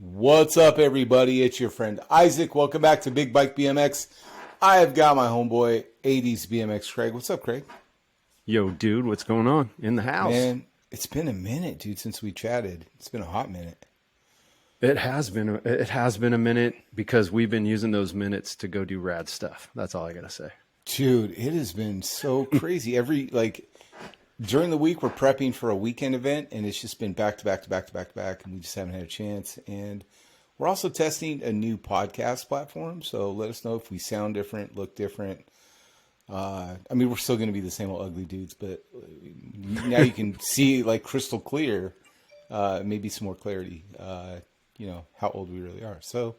What's up, everybody? It's your friend Isaac. Welcome back to Big Bike BMX. I have got my homeboy, Etnies BMX Craig. What's up, Craig? Yo, dude, what's going on in the house? Man, it's been a minute, dude, since we chatted. It's been a hot minute. It has been a minute because we've been using those minutes to go do rad stuff. That's all I gotta say. Dude, it has been so crazy. During the week, we're prepping for a weekend event, and it's just been back to back, and we just haven't had a chance. And we're also testing a new podcast platform, so let us know if we sound different, look different. We're still going to be the same old ugly dudes, but now you can see like crystal clear, maybe some more clarity, how old we really are. So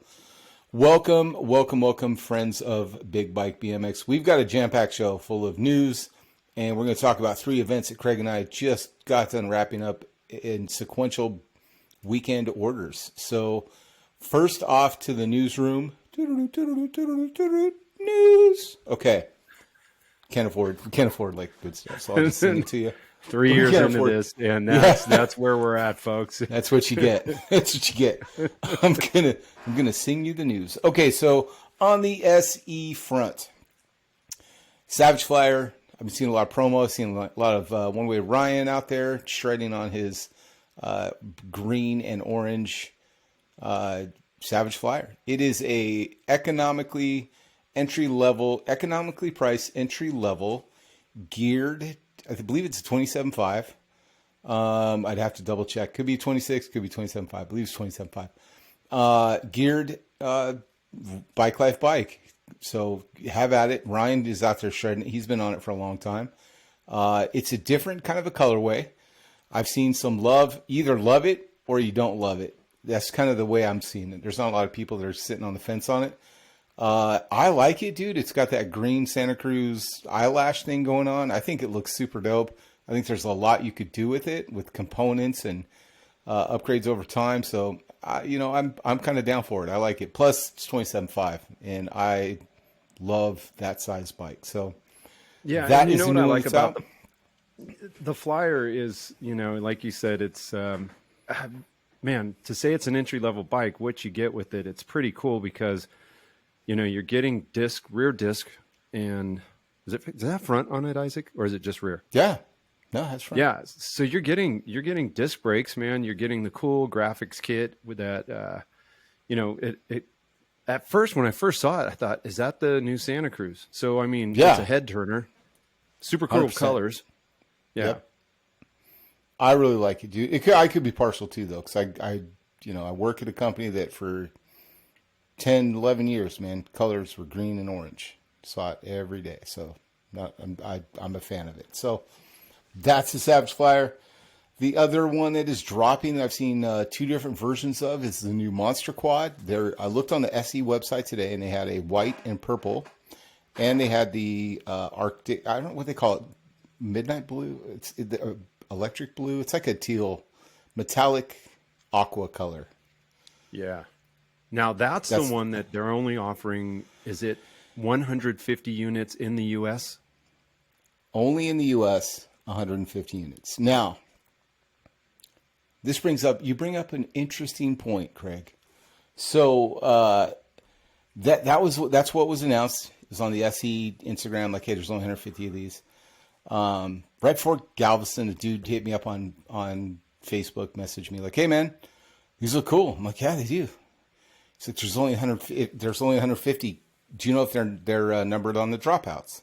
welcome, friends of Big Bike BMX. We've got a jam-packed show full of news. And we're going to talk about 3 events that Craig and I just got done wrapping up in sequential weekend orders. So first off to the newsroom. News. Okay. Can't afford like good stuff. So I'll just sing it to you. 3 years into this, and that's where we're at, folks. That's what you get. That's what you get. I'm gonna sing you the news. Okay, so on the SE front, Savage Flyer. I've been seeing a lot of promo. I've seen a lot of One Way Ryan out there shredding on his green and orange Savage Flyer. It is a economically priced entry level geared. I believe it's a 27.5. I'd have to double check. Could be 26. Could be 27.5. I believe it's 27.5. Geared bike life bike. So have at it. Ryan is out there shredding it. He's been on it for a long time. It's a different kind of a colorway. I've seen some either love it or you don't love it. That's kind of the way I'm seeing it. There's not a lot of people that are sitting on the fence on it. I like it, dude. It's got that green Santa Cruz eyelash thing going on. I think it looks super dope. I think there's a lot you could do with it, with components and upgrades over time. So, I'm kind of down for it. I like it. Plus, it's 27.5, and I love that size bike. So, yeah, that you is know what I like about out. the Flyer is, like you said, it's man, to say it's an entry level bike, what you get with it, it's pretty cool because you're getting rear disc, and is that front on it, Isaac, or is it just rear? Yeah. No, that's right. Yeah, so you're getting disc brakes, man. You're getting the cool graphics kit with that. It at first when I first saw it, I thought, is that the new Santa Cruz? So it's a head turner, super cool 100%. Colors. Yeah, yep. I really like it, dude. I could be partial too, though, because I work at a company that for 10, 11 years, man, colors were green and orange. Saw it every day, so I'm a fan of it. So. That's the Savage Flyer. The other one that is dropping, I've seen 2 different versions of, is the new Monster Quad. I looked on the SE website today, and they had a white and purple, and they had the Arctic. I don't know what they call it, midnight blue. It's the electric blue. It's like a teal, metallic aqua color. Yeah. Now that's the one that they're only offering. Is it 150 units in the U.S.? Only in the U.S. 150 units. Now, you bring up an interesting point, Craig. So that's what was announced. It was on the SE Instagram, like, hey, there's only 150 of these. Right before Galveston, a dude hit me up on Facebook, messaged me like, hey man, these look cool. I'm like, yeah, they do. He's like, there's only 150. Do you know if they're numbered on the dropouts?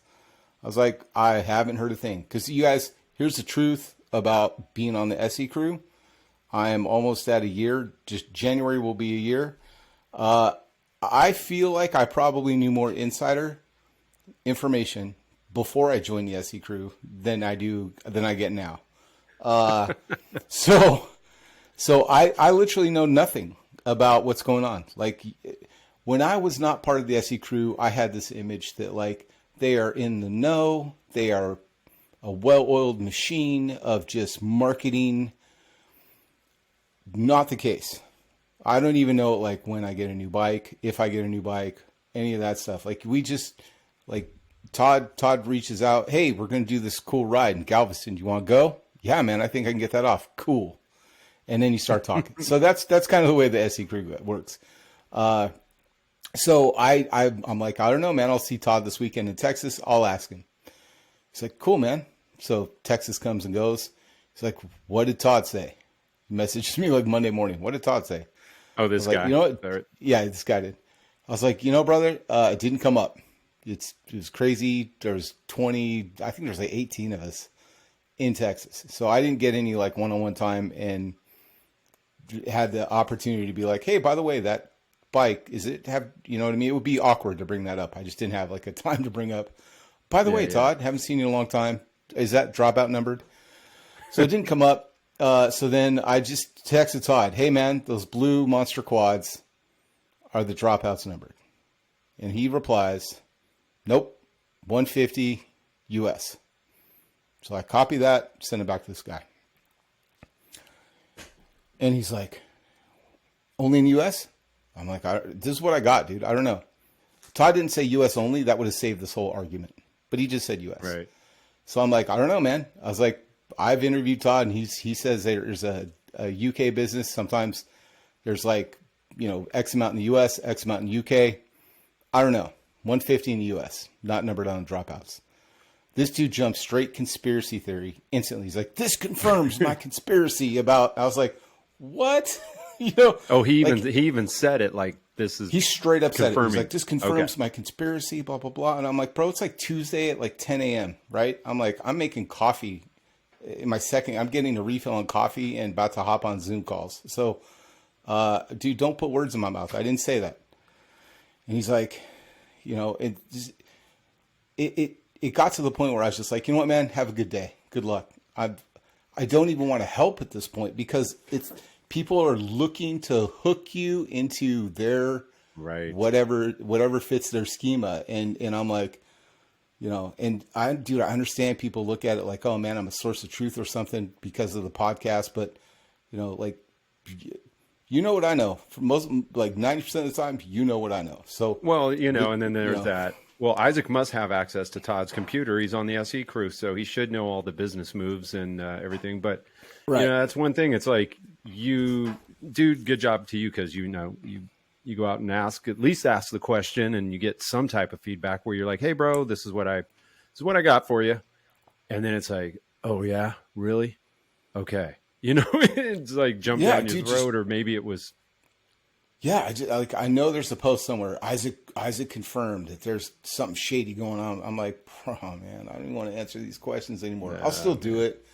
I was like, I haven't heard a thing. Because you guys, here's the truth about being on the SE crew. I am almost at a year. Just January will be a year. I feel like I probably knew more insider information before I joined the SE crew than I get now. So I literally know nothing about what's going on. Like, when I was not part of the SE crew, I had this image that, like, they are in the know. They are a well-oiled machine of just marketing. Not the case. I don't even know, like, when I get a new bike, if I get a new bike, any of that stuff. Like, we just, like, Todd reaches out, hey, we're going to do this cool ride in Galveston. Do you want to go? Yeah, man, I think I can get that off. Cool. and then you start talking. So that's kind of the way the SE crew works. So I'm like, I don't know, man. I'll see Todd this weekend in Texas. I'll ask him. He's like, cool, man. So Texas comes and goes. He's like, what did Todd say? He messaged me like Monday morning. What did Todd say? Oh, this guy. Like, you know what? Yeah, this guy did. I was like, brother, it didn't come up. It was crazy. There was 20, I think there's like 18 of us in Texas. So I didn't get any like one-on-one time and had the opportunity to be like, hey, by the way, that bike, is it have, you know what I mean? It would be awkward to bring that up. I just didn't have like a time to bring up. By the way, Todd, haven't seen you in a long time. Is that dropout numbered? So it didn't come up. So then I just texted Todd, hey man, those blue monster quads are the dropouts numbered. And he replies, nope, 150 US. So I copy that, send it back to this guy. And he's like, only in US? I'm like, this is what I got, dude. I don't know. Todd didn't say US only. That would have saved this whole argument. But he just said US. Right. So I'm like, I don't know, man. I was like, I've interviewed Todd, and he says there's a UK business. Sometimes there's like, X amount in the US, X amount in UK. I don't know. 150 in the US, not numbered on dropouts. This dude jumped straight conspiracy theory instantly. He's like, this confirms my conspiracy about, I was like, what? Oh, he even said it like this is. He straight up said it. He's confirming. like, this confirms my conspiracy, blah, blah, blah. And I'm like, bro, it's like Tuesday at like 10 a.m., right? I'm like, I'm making coffee in I'm getting a refill on coffee and about to hop on Zoom calls. So, dude, don't put words in my mouth. I didn't say that. And he's like, it got to the point where I was just like, you know what, man, have a good day. Good luck. I don't even want to help at this point because people are looking to hook you into their whatever fits their schema. And I'm like, and I understand people look at it like, oh man, I'm a source of truth or something because of the podcast. But, like, what I know for most, like 90% of the time, what I know. So, well, and then there's that. Well, Isaac must have access to Todd's computer. He's on the SE crew, so he should know all the business moves and everything. But that's one thing. It's like dude, good job to you because you go out and at least ask the question, and you get some type of feedback where you're like, hey, bro, this is what I got for you, and then it's like, oh yeah, really? Okay, it's like jump down your throat, or maybe it was. Yeah, I know there's a post somewhere. Isaac confirmed that there's something shady going on. I'm like, oh man, I don't even want to answer these questions anymore. I'll still do it.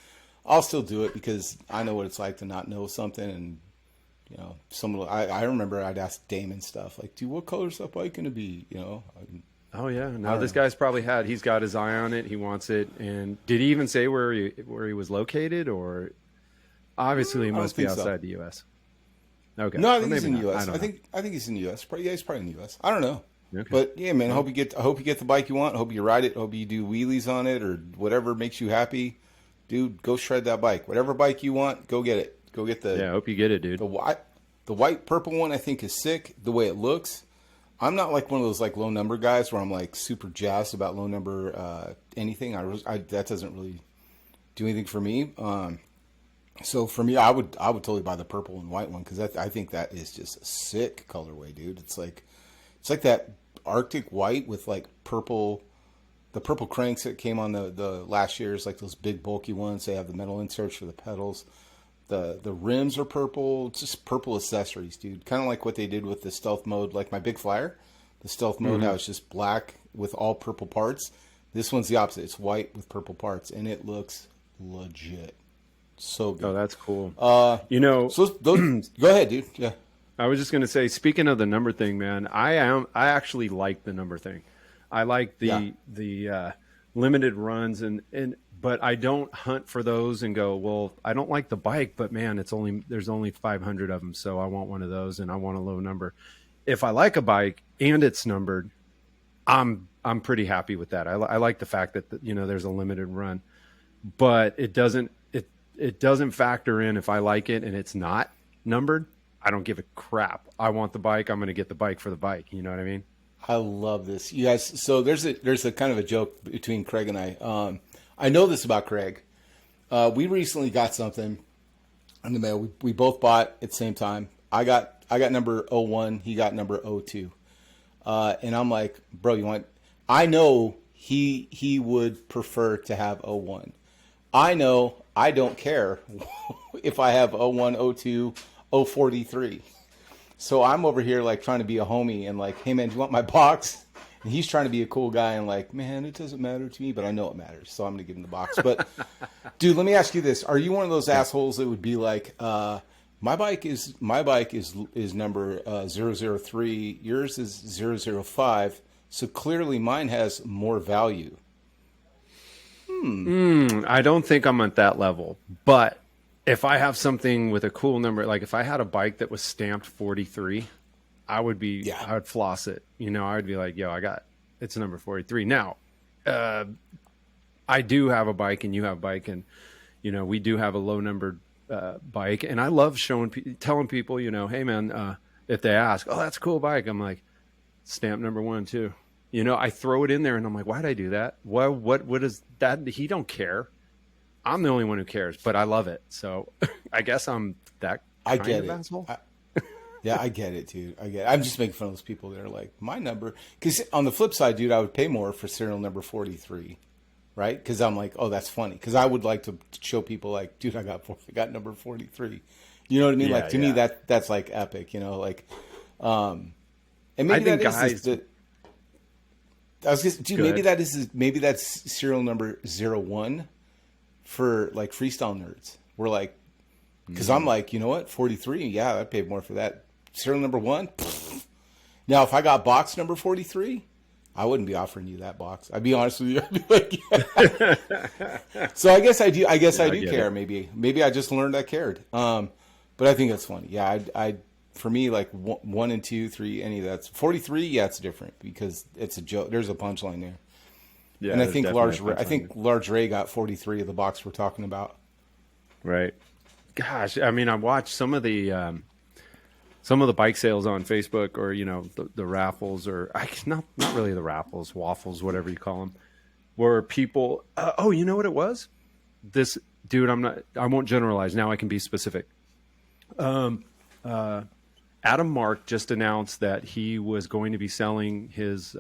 Because I know what it's like to not know something. And I remember I'd ask Damon stuff like, dude, what color is that bike going to be? Oh yeah. Now this guy's he's got his eye on it. He wants it. And did he even say where he was located, or obviously he must be outside the U.S. Okay. No, I think he's in the U.S. I think he's in the U.S. He's probably in the U.S. I don't know. Okay. But yeah, man, I hope you get the bike you want. I hope you ride it. I hope you do wheelies on it or whatever makes you happy. Dude, go shred that bike. Whatever bike you want, go get it. Go get the. Yeah, I hope you get it, dude. The white purple one I think is sick. The way it looks. I'm not like one of those like low number guys where I'm like super jazzed about low number anything. That doesn't really do anything for me. So for me, I would totally buy the purple and white one because I think that is just a sick colorway, dude. It's like that Arctic white with like purple, the purple cranks that came on the last year's, like those big bulky ones. They have the metal inserts for the pedals. The rims are purple. It's just purple accessories, dude. Kind of like what they did with the stealth mode, like my Big Flyer. The stealth mode, how it's just black with all purple parts. This one's the opposite. It's white with purple parts, and it looks legit. So good. Oh, that's cool. So those, go ahead, dude. Yeah. I was just going to say, speaking of the number thing, man, I actually like the number thing. I like the limited runs but I don't hunt for those and go, well, I don't like the bike, but man, there's only 500 of them. So I want one of those and I want a low number. If I like a bike and it's numbered, I'm pretty happy with that. I like the fact that, there's a limited run, but it doesn't factor in if I like it and it's not numbered. I don't give a crap. I want the bike. I'm going to get the bike for the bike. You know what I mean? I love this, you guys. So there's a kind of a joke between Craig and I. I know this about Craig. We recently got something. in the mail. We both bought at the same time. I got number 01. He got number 02. And I'm like, bro, you want? I know he would prefer to have 01. I know I don't care if I have 01, 02, 043. So I'm over here like trying to be a homie and like, hey man, do you want my box? And he's trying to be a cool guy and like, man, it doesn't matter to me, but I know it matters. So I'm going to give him the box. But dude, let me ask you this. Are you one of those assholes that would be like, my bike is number 003. Yours is 005. So clearly mine has more value. I don't think I'm at that level, but if I have something with a cool number, like if I had a bike that was stamped 43, I would floss it. You know, I would be like, yo, it's number 43. Now, I do have a bike and you have a bike, and, you know, we do have a low numbered bike, and I love telling people, you know, hey man, if they ask, oh, that's a cool bike, I'm like, stamp number 1 too. You know, I throw it in there and I'm like, why'd I do that? What is that? He don't care. I'm the only one who cares, but I love it. So I guess I'm that I get it. Asshole. Yeah, I get it, dude. I get it. I'm just making fun of those people that are like, my number. Because on the flip side, dude, I would pay more for serial number 43, right? Because I'm like, oh, that's funny. Because I would like to show people like, dude, I got number 43. You know what I mean? Yeah, like to me, that's like epic. You know, like, and maybe I think guys. I was just, dude, maybe that's serial number 01 for like freestyle nerds. We're like, because I'm like, you know what, 43, yeah, I paid more for that. Serial number 1. Pfft. Now, if I got box number 43, I wouldn't be offering you that box. I'd be honest with you. I'd be like, yeah. So I guess I do. I do care. Maybe I just learned I cared. But I think that's funny. Yeah, I for me, like 1 and 2, 3, any of that's 43. Yeah, it's different because it's a joke. There's a punchline there. Yeah, and I think Large Ray got 43 of the box we're talking about. Right. Gosh, I mean, I watched some of the bike sales on Facebook, or, you know, the raffles, or not really the raffles, waffles, whatever you call them, where people, oh, you know what it was? This dude, I won't generalize. Now I can be specific. Adam Mark just announced that he was going to be selling his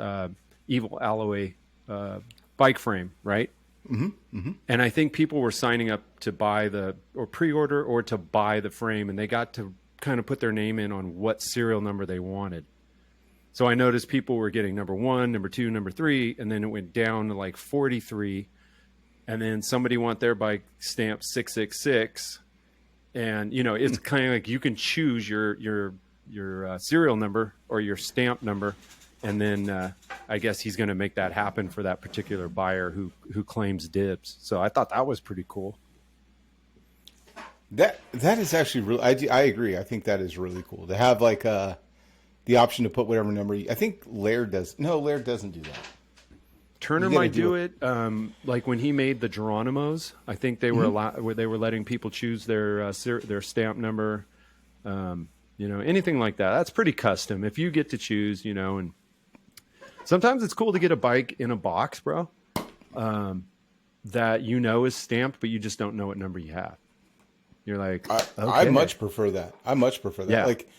Evil Alloy bike frame, right? Mm-hmm, mm-hmm. And I think people were signing up to buy or pre-order or to buy the frame, and they got to kind of put their name in on what serial number they wanted. So I noticed people were getting number 1, number 2, number 3, and then it went down to like 43. And then somebody want their bike stamped 666. And, you know, it's kind of like you can choose your serial number or your stamp number. And then I guess he's going to make that happen for that particular buyer who claims dibs. So I thought that was pretty cool. That is actually really. I agree. I think that is really cool to have like the option to put whatever number. I think Laird does. No, Laird doesn't do that. Turner might do it. Like when he made the Geronimos, I think they were they were letting people choose their stamp number. You know, anything like that. That's pretty custom. If you get to choose, you know, and sometimes it's cool to get a bike in a box, bro, that you know is stamped, but you just don't know what number you have. You're like, I much prefer that. Yeah. Like,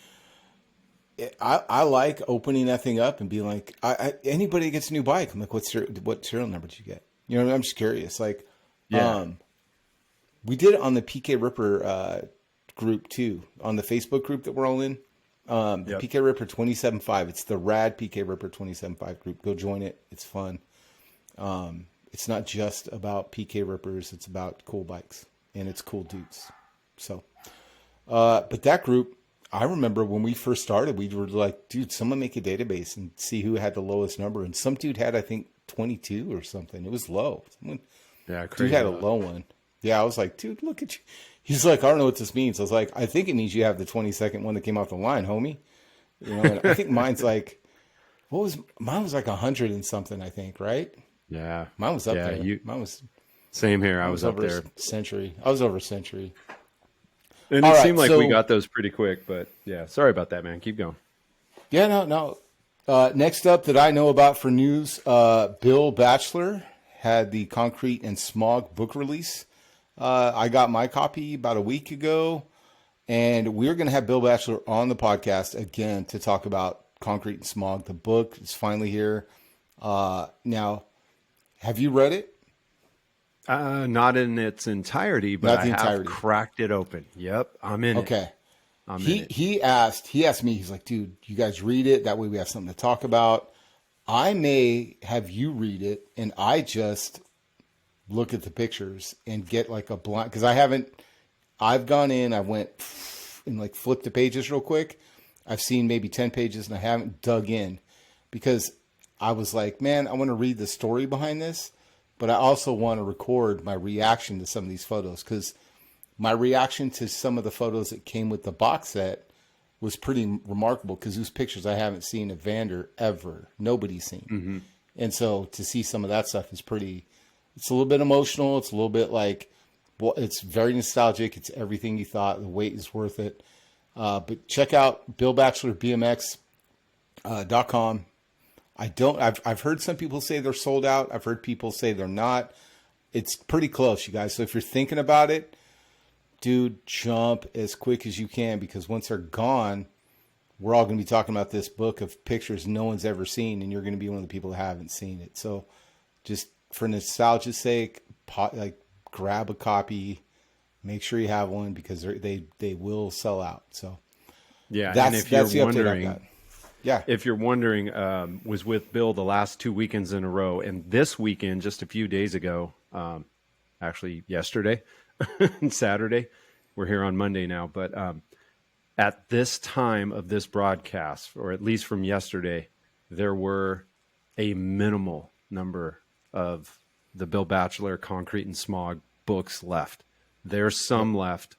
I like opening that thing up and being like, anybody gets a new bike, I'm like, what serial number did you get? You know, I'm just curious. Like, we did it on the PK Ripper group too, on the Facebook group that we're all in. The PK Ripper 27.5. It's the rad PK Ripper 27.5 group. Go join it. It's fun. It's not just about PK Rippers. It's about cool bikes and it's cool dudes. So, but that group, I remember when we first started, we were like, dude, someone make a database and see who had the lowest number. And some dude had, I think, 22 or something. It was low. Dude had a low one. Yeah, I was like, dude, look at you. He's like, I don't know what this means. I was like, I think it means you have the 22nd one that came off the line, homie. You know, and I think mine's like, mine was like 100 and something, I think, right? Yeah. Mine was up there. Mine was same here. I was up over there. Century. I was over Century. And it seemed like we got those pretty quick, but yeah, sorry about that, man. Keep going. Yeah, no. Next up that I know about for news, Bill Batchelor had the Concrete and Smog book release. I got my copy about a week ago. And we're going to have Bill Batchelor on the podcast again to talk about Concrete and Smog. The book is finally here. Now, have you read it? Not in its entirety, but I have cracked it open. Yep, I'm in it. Okay. He asked me, he's like, dude, you guys read it. That way we have something to talk about. I may have you read it and I just look at the pictures and get like a blind, because I've gone in, I went and like flipped the pages real quick. I've seen maybe 10 pages and I haven't dug in because I was like, man, I want to read the story behind this, but I also want to record my reaction to some of these photos, because my reaction to some of the photos that came with the box set was pretty remarkable, because those pictures I haven't seen of Vander ever. Nobody's seen. Mm-hmm. And so to see some of that stuff is it's a little bit emotional. It's a little bit like, well, it's very nostalgic. It's everything you thought. The wait is worth it. But check out BillBatchelorBMX.com. I've heard some people say they're sold out. I've heard people say they're not. It's pretty close, you guys. So if you're thinking about it, dude, jump as quick as you can, because once they're gone, we're all going to be talking about this book of pictures no one's ever seen, and you're going to be one of the people that haven't seen it. So just for nostalgia's sake, grab a copy, make sure you have one, because they will sell out. So yeah, that's, and if you're the wondering, update I've got. Yeah. If you're wondering, was with Bill the last 2 weekends in a row, and this weekend, just a few days ago, actually yesterday and Saturday, we're here on Monday now, but at this time of this broadcast, or at least from yesterday, there were a minimal number of the Bill Batchelor Concrete and Smog books left. There's some left.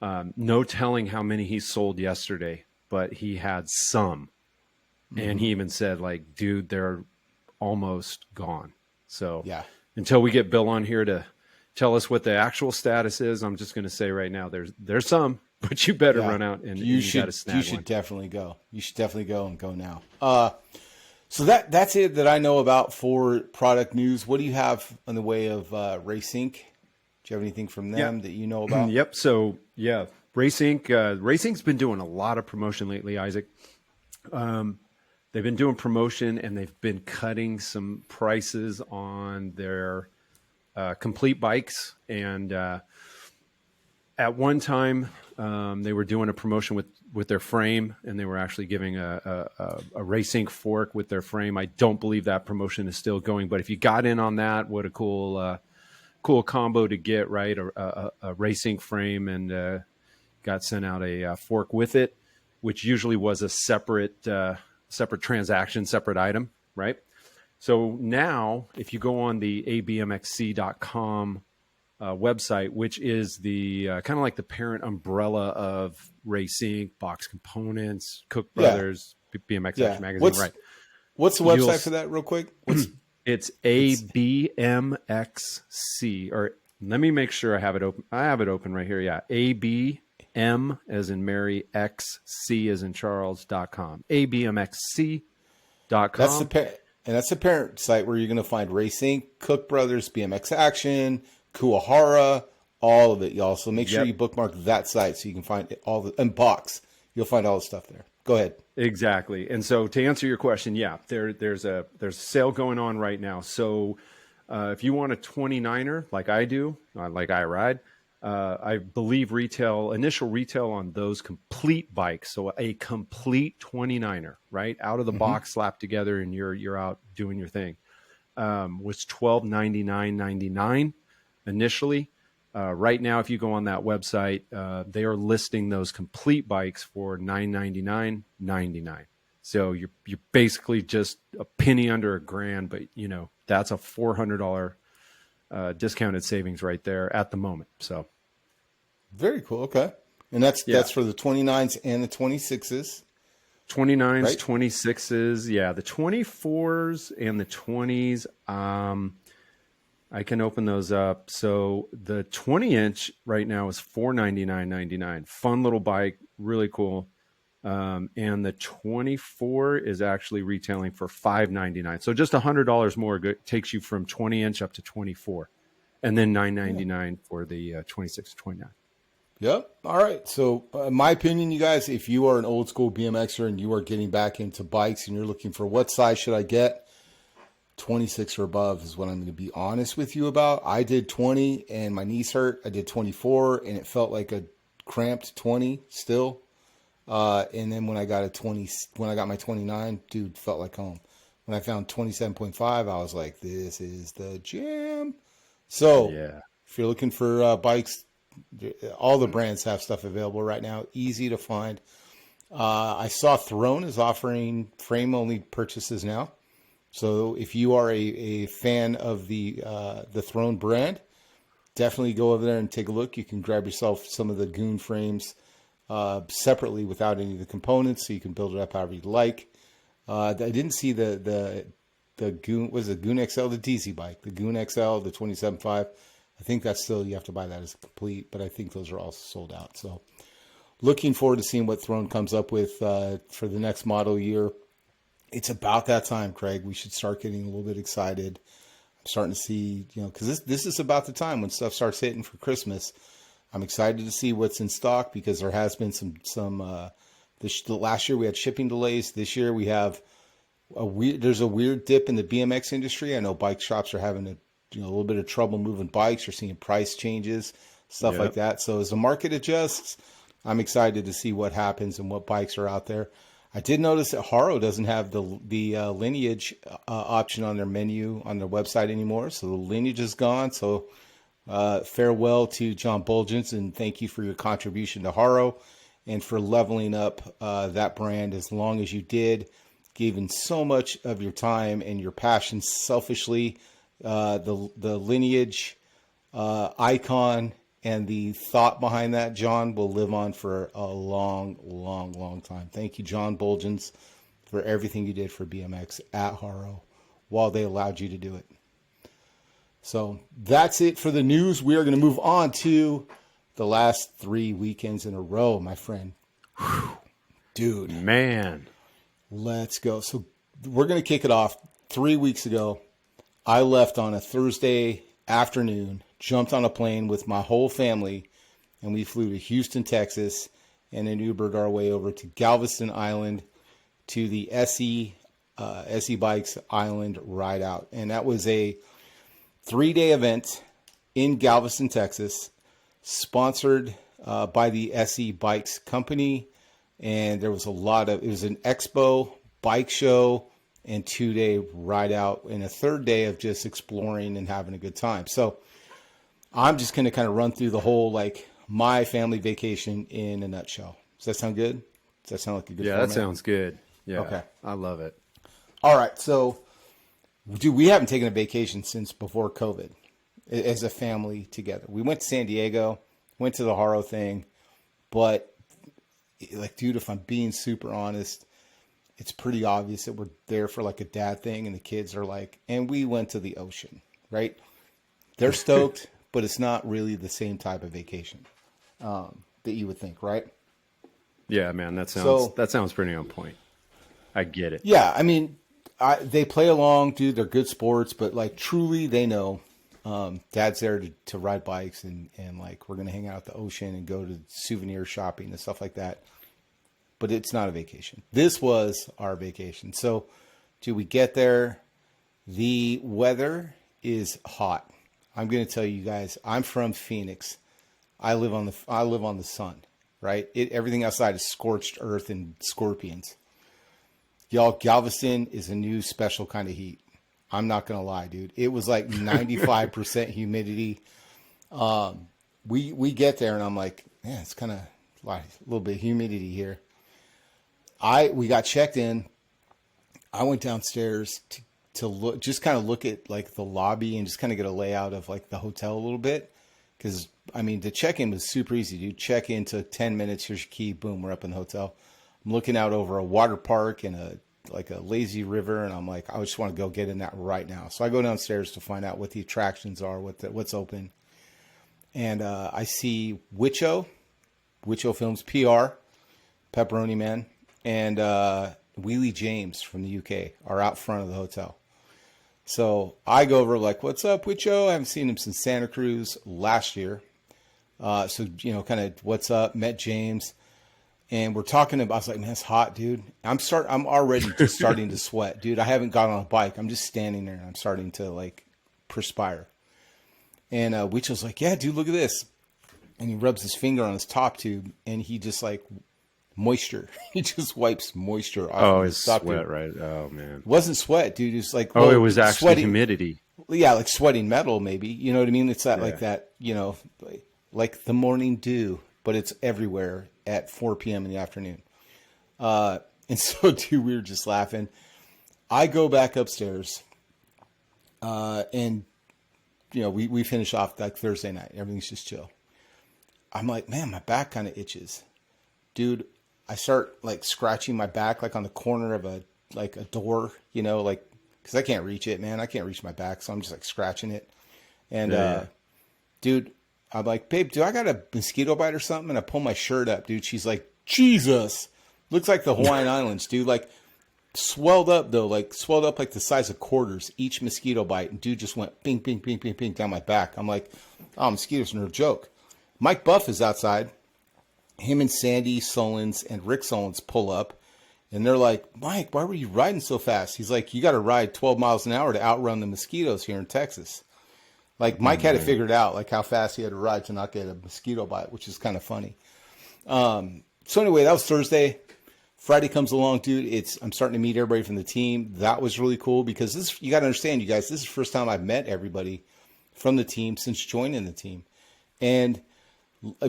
No telling how many he sold yesterday, but he had some. Mm-hmm. And he even said, like, dude, they're almost gone. So yeah, until we get Bill on here to tell us what the actual status is, I'm just going to say right now, there's some, but you better run out and you should definitely go. You should definitely go and go now. So that's it that I know about for product news. What do you have in the way of Race Inc? Do you have anything from them that you know about? Yep. So yeah, Race Inc. Race Inc.'s been doing a lot of promotion lately, Isaac. They've been doing promotion, and they've been cutting some prices on their complete bikes. And at one time, they were doing a promotion with their frame, and they were actually giving a Race Inc. fork with their frame. I don't believe that promotion is still going, but if you got in on that, what a cool combo to get, right? A Race Inc. frame, and got sent out a fork with it, which usually was a separate transaction, separate item, right? So now, if you go on the abmxc.com website, which is the kind of like the parent umbrella of Race Inc., Box Components, Cook Brothers, BMX Action Magazine, right? What's the website for that, real quick? It's ABMXC, or let me make sure I have it open. I have it open right here. Yeah, ABM as in Mary, XC as in Charles.com. ABMXC.com. That's the parent site where you're going to find Race Inc., Cook Brothers, BMX Action, Kuahara, all of it, y'all. So make sure you bookmark that site so you can find all the, and Box. You'll find all the stuff there. Go ahead. Exactly. And so to answer your question, yeah, there's a sale going on right now. So if you want a 29er like I do, like I ride, I believe initial retail on those complete bikes, so a complete 29er, right, out of the box, slapped together, and you're out doing your thing, was $1299.99 initially. Right now, if you go on that website, they are listing those complete bikes for $999.99. So you're basically just a penny under $1,000, but that's a $400 discounted savings right there at the moment. So very cool. Okay. And that's for the 29s and the 26s. 29s, right? 26s. Yeah. The 24s and the 20s. I can open those up. So the 20-inch right now is $499.99. Fun little bike, really cool. And the 24 is actually retailing for $599. So just $100 more takes you from 20-inch up to 24, and then $999 for the 26 to 29. Yep. All right. So, my opinion, you guys, if you are an old school BMXer and you are getting back into bikes and you're looking for what size should I get, 26 or above is what I'm going to be honest with you about. I did 20 and my knees hurt. I did 24 and it felt like a cramped 20 still. And then when I got when I got my 29, dude, felt like home. When I found 27.5, I was like, this is the jam. So, Yeah. if you're looking for bikes, all the brands have stuff available right now. Easy to find. I saw Throne is offering frame-only purchases now. So if you are a fan of the Throne brand, definitely go over there and take a look. You can grab yourself some of the Goon frames separately without any of the components, so you can build it up however you'd like. I didn't see the Goon, was it Goon XL, the DZ bike, the Goon XL, the 27.5. I think that's still, you have to buy that as complete, but I think those are all sold out. So looking forward to seeing what Throne comes up with for the next model year. It's about that time, Craig. We should start getting a little bit excited. I'm starting to see, because this is about the time when stuff starts hitting for Christmas. I'm excited to see what's in stock because there has been the last year we had shipping delays. This year we have there's a weird dip in the BMX industry. I know bike shops are having a little bit of trouble moving bikes. You're seeing price changes, stuff like that. So as the market adjusts, I'm excited to see what happens and what bikes are out there. I did notice that Haro doesn't have the lineage option on their menu on their website anymore. So the lineage is gone. So farewell to John Bulgins, and thank you for your contribution to Haro and for leveling up that brand as long as you did, giving so much of your time and your passion selfishly. The lineage icon and the thought behind that, John, will live on for a long, long, long time. Thank you, John Bulgins, for everything you did for BMX at Haro while they allowed you to do it. So that's it for the news. We are going to move on to the last 3 weekends in a row, my friend. Whew. Dude. Man. Let's go. So we're going to kick it off. 3 weeks ago, I left on a Thursday afternoon, jumped on a plane with my whole family, and we flew to Houston, Texas, and then Ubered our way over to Galveston Island to the SE Bikes Island Rideout. And that was a 3-day event in Galveston, Texas, sponsored by the SE Bikes company. And there was it was an expo, bike show, and 2-day ride out, and a 3rd day of just exploring and having a good time. So I'm just going to kind of run through the whole, my family vacation in a nutshell. Does that sound good? Does that sound like a good format? That sounds good. Yeah. Okay. I love it. All right. So, dude, we haven't taken a vacation since before COVID as a family together. We went to San Diego, went to the Haro thing, but dude, if I'm being super honest, it's pretty obvious that we're there for a dad thing, and the kids are and we went to the ocean, right? They're stoked, but it's not really the same type of vacation that you would think, right? Yeah, man, that sounds pretty on point. I get it. Yeah, I mean, they play along, dude. They're good sports, but truly, they know Dad's there to ride bikes, and we're gonna hang out at the ocean and go to souvenir shopping and stuff like that. But it's not a vacation. This was our vacation. So, do we get there? The weather is hot. I'm going to tell you guys, I'm from Phoenix. I live on the sun, right? Everything outside is scorched earth and scorpions. Y'all, Galveston is a new special kind of heat. I'm not going to lie, dude. It was 95% humidity. We get there and I'm like, man, it's kind of a little bit of humidity here. We got checked in. I went downstairs to look, just kind of look at the lobby and just kind of get a layout of the hotel a little bit. Cause I mean, the check-in was super easy, dude. Check in took 10 minutes. Here's your key. Boom. We're up in the hotel. I'm looking out over a water park and a lazy river. And I'm like, I just want to go get in that right now. So I go downstairs to find out what the attractions are, what's open. And, I see Wicho Films PR, Pepperoni Man, and Wheelie James from the UK are out front of the hotel. So I go over what's up, Wicho? I haven't seen him since Santa Cruz last year. So, you know, kind of what's up, met James, and we're talking about, I was like, man, it's hot, dude. I'm already just starting to sweat, dude. I haven't got on a bike. I'm just standing there and I'm starting to like perspire. And Weechel's like, yeah, dude, look at this. And he rubs his finger on his top tube and he just like moisture. He just wipes moisture off of his top sweat, tube. right? Oh man. It wasn't sweat, dude. It was like, it was actually humidity. Yeah, like sweating metal, maybe. You know what I mean? It's that like that, you know, like the morning dew, but it's everywhere at 4 p.m. in the afternoon. And so, dude, we were just laughing. I go back upstairs, and you know, we finish off like Thursday night. Everything's just chill. I'm like, man, my back kind of itches, dude. I start like scratching my back, like on the corner of a door, you know, like. Cause I can't reach it, man. I can't reach my back. So I'm just like scratching it. And, dude, I'm like, babe, do I got a mosquito bite or something? And I pull my shirt up, dude. She's like, Jesus, looks like the Hawaiian Islands, dude. Like swelled up though, like swelled up like the size of quarters, each mosquito bite. And dude just went ping, ping, ping, ping, ping down my back. I'm like, oh, mosquitoes are no joke. Mike Buff is outside. Him and Sandy Solons and Rick Solons pull up. And they're like, Mike, why were you riding so fast? He's like, you got to ride 12 miles an hour to outrun the mosquitoes here in Texas. Like Mike had it figured out, like how fast he had to ride to not get a mosquito bite, which is kind of funny. So anyway, that was Thursday. Friday comes along, dude. I'm starting to meet everybody from the team. That was really cool because you got to understand, you guys, this is the first time I've met everybody from the team since joining the team. And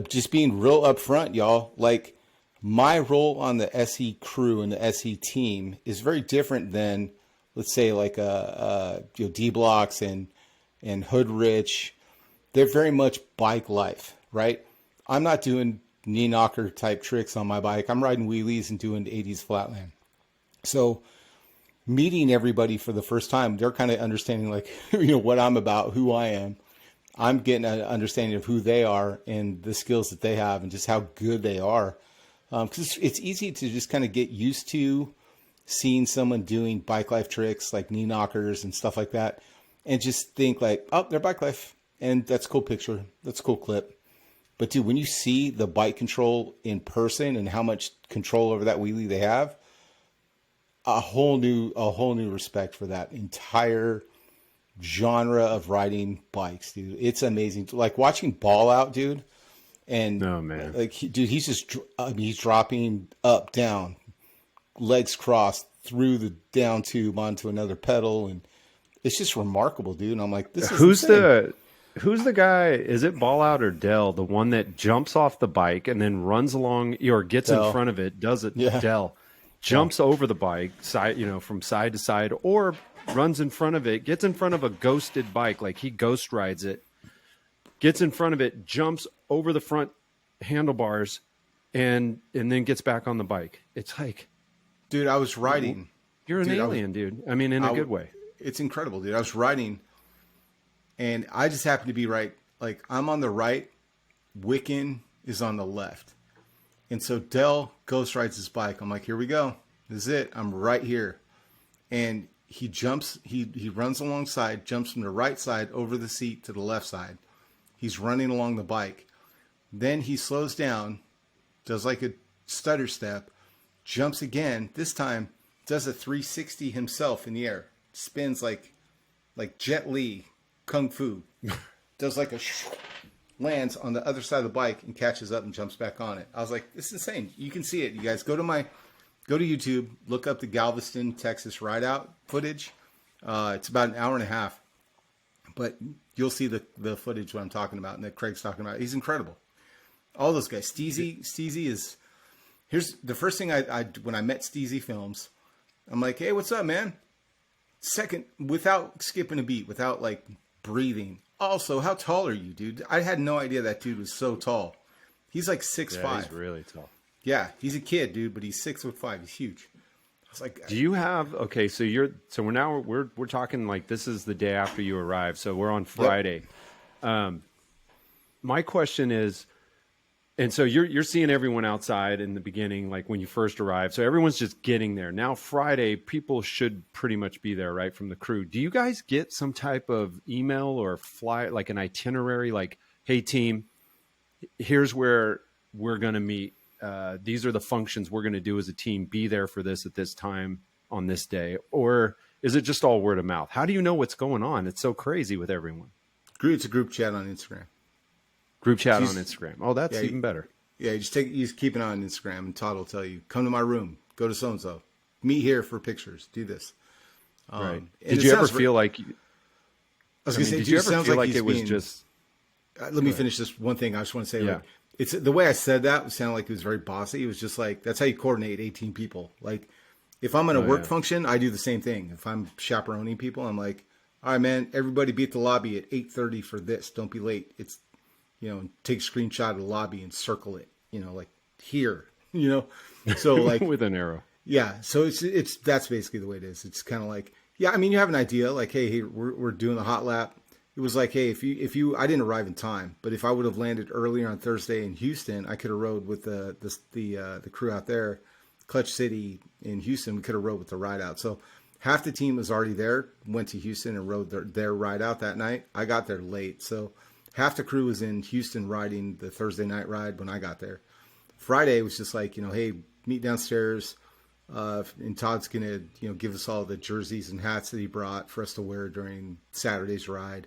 just being real upfront, y'all, like, my role on the SE crew and the SE team is very different than, let's say, like D-Blocks and Hood Rich. They're very much bike life, right? I'm not doing knee knocker type tricks on my bike. I'm riding wheelies and doing 80s flatland. So meeting everybody for the first time, they're kind of understanding like, you know, what I'm about, who I am. I'm getting an understanding of who they are and the skills that they have and just how good they are. Because it's easy to just kind of get used to seeing someone doing bike life tricks like knee knockers and stuff like that and just think like, oh, they're bike life. And that's a cool picture. That's a cool clip. But dude, when you see the bike control in person and how much control over that wheelie they have, a whole new respect for that entire genre of riding bikes, dude. It's amazing. Like watching Ball Out, dude. And oh man, like, dude, he's dropping up, down, legs crossed through the down tube onto another pedal. And it's just remarkable, dude. And I'm like, this is who's the guy? Is it Ball Out or Dell? The one that jumps off the bike and then runs along or gets in front of it, does it? Yeah. Dell jumps over the bike side, you know, from side to side, or runs in front of it, gets in front of a ghosted bike. Like he ghost rides it. Gets in front of it, jumps over the front handlebars, and then gets back on the bike. It's like, dude, I was riding. You're an alien, dude. I mean, in a good way. It's incredible, dude. I was riding, and I just happened to be right. Like I'm on the right, Wiccan is on the left, and so Dell ghost rides his bike. I'm like, here we go. This is it. I'm right here, and he jumps. He runs alongside, jumps from the right side over the seat to the left side. He's running along the bike. Then he slows down, does like a stutter step, jumps again. This time does a 360 himself in the air. Spins like Jet Li, Kung Fu. Does like a lands on the other side of the bike and catches up and jumps back on it. I was like, this is insane. You can see it. You guys go to YouTube, look up the Galveston, Texas Rideout footage. It's about an hour and a half. But you'll see the footage what I'm talking about and that Craig's talking about. He's incredible. All those guys. Steezy is... Here's the first thing I when I met Steezy Films, I'm like, hey, what's up, man? Second, without skipping a beat, without like breathing. Also, how tall are you, dude? I had no idea that dude was so tall. He's like 6'5". Yeah, he's really tall. Yeah, he's a kid, dude, but he's 6'5". He's huge. I was like, do you have we're talking like this is the day after you arrive, so we're on Friday. Yep. My question is, and so you're seeing everyone outside in the beginning, like when you first arrive. So everyone's just getting there. Now Friday, people should pretty much be there, right, from the crew. Do you guys get some type of email or fly, like an itinerary, like, hey team, here's where we're going to meet. These are the functions we're going to do as a team. Be there for this at this time on this day. Or is it just all word of mouth? How do you know what's going on? It's so crazy with everyone. It's a group chat on Instagram. Group chat on Instagram. Oh, that's even better. Yeah, you just keep an eye on Instagram, and Todd will tell you, come to my room, go to so-and-so, meet here for pictures, do this. Right. Did you ever feel like... I was going to say, did you ever feel like it was just... Let me finish this one thing. I just want to say, Yeah. like, it's the way I said that sounded like it was very bossy. It was just like, that's how you coordinate 18 people. Like, if I'm in a work function, I do the same thing. If I'm chaperoning people, I'm like, all right, man, everybody be at the lobby at 8:30 for this. Don't be late. It's, take a screenshot of the lobby and circle it, like here, so like with an arrow. Yeah. So it's, that's basically the way it is. It's kind of like, yeah, I mean, you have an idea like, hey, we're doing the hot lap. It was like, hey, if you, I didn't arrive in time, but if I would have landed earlier on Thursday in Houston, I could have rode with the crew out there, Clutch City in Houston. We could have rode with the ride out. So half the team was already there, went to Houston and rode their ride out that night. I got there late. So half the crew was in Houston riding the Thursday night ride when I got there. Friday was just like, hey, meet downstairs. And Todd's going to, give us all the jerseys and hats that he brought for us to wear during Saturday's ride.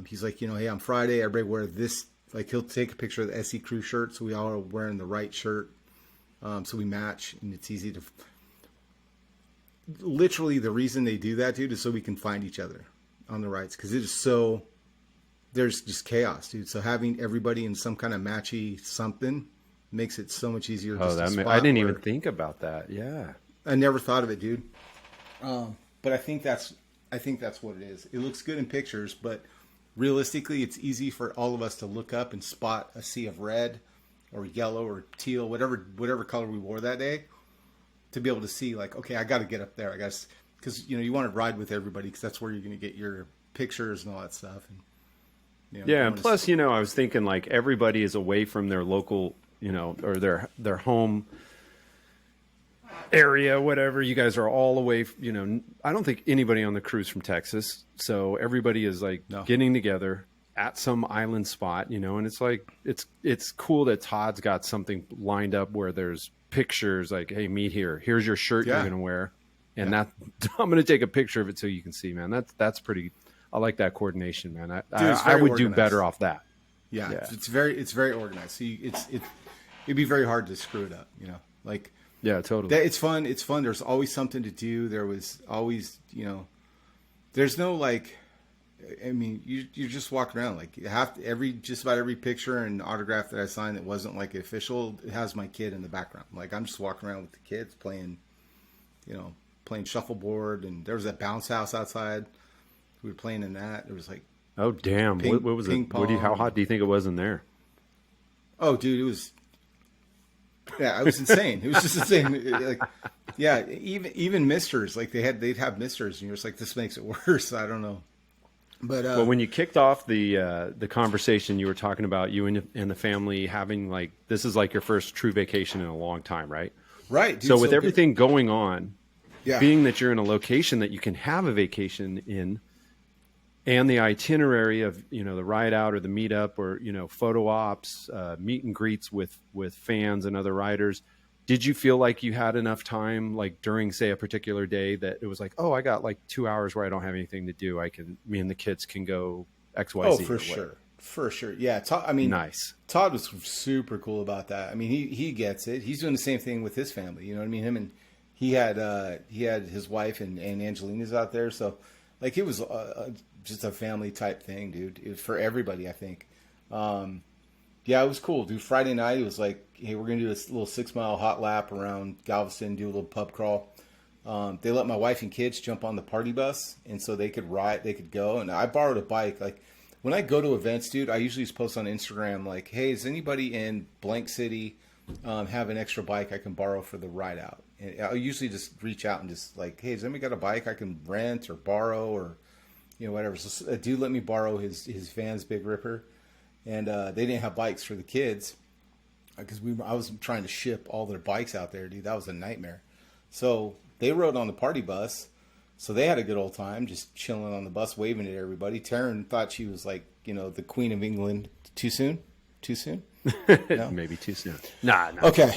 He's like, hey, on Friday, everybody wear this. Like, he'll take a picture of the SE crew shirt. So we all are wearing the right shirt. So we match, and it's easy to, literally the reason they do that, dude, is so we can find each other on the rides. Cause it is so, there's just chaos, dude. So having everybody in some kind of matchy something makes it so much easier. I didn't even think about that. Yeah. I never thought of it, dude. But I think that's what it is. It looks good in pictures, but realistically, it's easy for all of us to look up and spot a sea of red or yellow or teal, whatever color we wore that day, to be able to see like, okay, I got to get up there, I guess, because you want to ride with everybody because that's where you're going to get your pictures and all that stuff. And, yeah, and plus, I was thinking like everybody is away from their local, or their home area, whatever. You guys are all away. I don't think anybody on the crew's from Texas, so everybody is like getting together at some island spot, and it's like it's cool that Todd's got something lined up where there's pictures like, hey, meet here. Here's your shirt you're gonna wear, and that I'm gonna take a picture of it so you can see, man. That's pretty. I like that coordination, man. I would do better off that. Yeah, it's very organized. So it'd be very hard to screw it up, like. Yeah, totally. It's fun. It's fun. There's always something to do. There was always, there's no like, I mean, you just walk around like just about every picture and autograph that I signed that wasn't like official, it has my kid in the background. Like I'm just walking around with the kids playing shuffleboard, and there was that bounce house outside. We were playing in that. There was like, oh damn, what was it? How hot do you think it was in there? Oh, dude, it was. Yeah, it was insane. It was just insane. Like, yeah, even misters, like they'd have misters, and you're just like, this makes it worse. I don't know. But well, when you kicked off the conversation, you were talking about you and the family having like, this is like your first true vacation in a long time, right? Right. Dude, so with everything going on, yeah, being that you're in a location that you can have a vacation in, and the itinerary of, the ride out or the meetup or, photo ops, meet and greets with fans and other riders. Did you feel like you had enough time, like during, say, a particular day that it was like, oh, I got like 2 hours where I don't have anything to do. Me and the kids can go X, Y, Z. Oh, for sure. For sure. Yeah. Nice. Todd was super cool about that. I mean, he gets it. He's doing the same thing with his family. You know what I mean? He had his wife and Angelina's out there. So like it was just a family type thing, dude. It was for everybody, I think. Yeah, it was cool, dude. Friday night, it was like, hey, we're going to do this little 6 mile hot lap around Galveston, do a little pub crawl. They let my wife and kids jump on the party bus, and so they could ride, they could go. And I borrowed a bike. Like when I go to events, dude, I usually just post on Instagram like, hey, is anybody in blank city have an extra bike I can borrow for the ride out? And I'll usually just reach out and just like, hey, has anybody got a bike I can rent or borrow or whatever. So a dude let me borrow his Vans Big Ripper, and they didn't have bikes for the kids because I was trying to ship all their bikes out there, dude. That was a nightmare. So they rode on the party bus, so they had a good old time just chilling on the bus, waving at everybody. Taryn thought she was like, the Queen of England. Too soon. Too soon? No? Maybe too soon. Nah. Okay.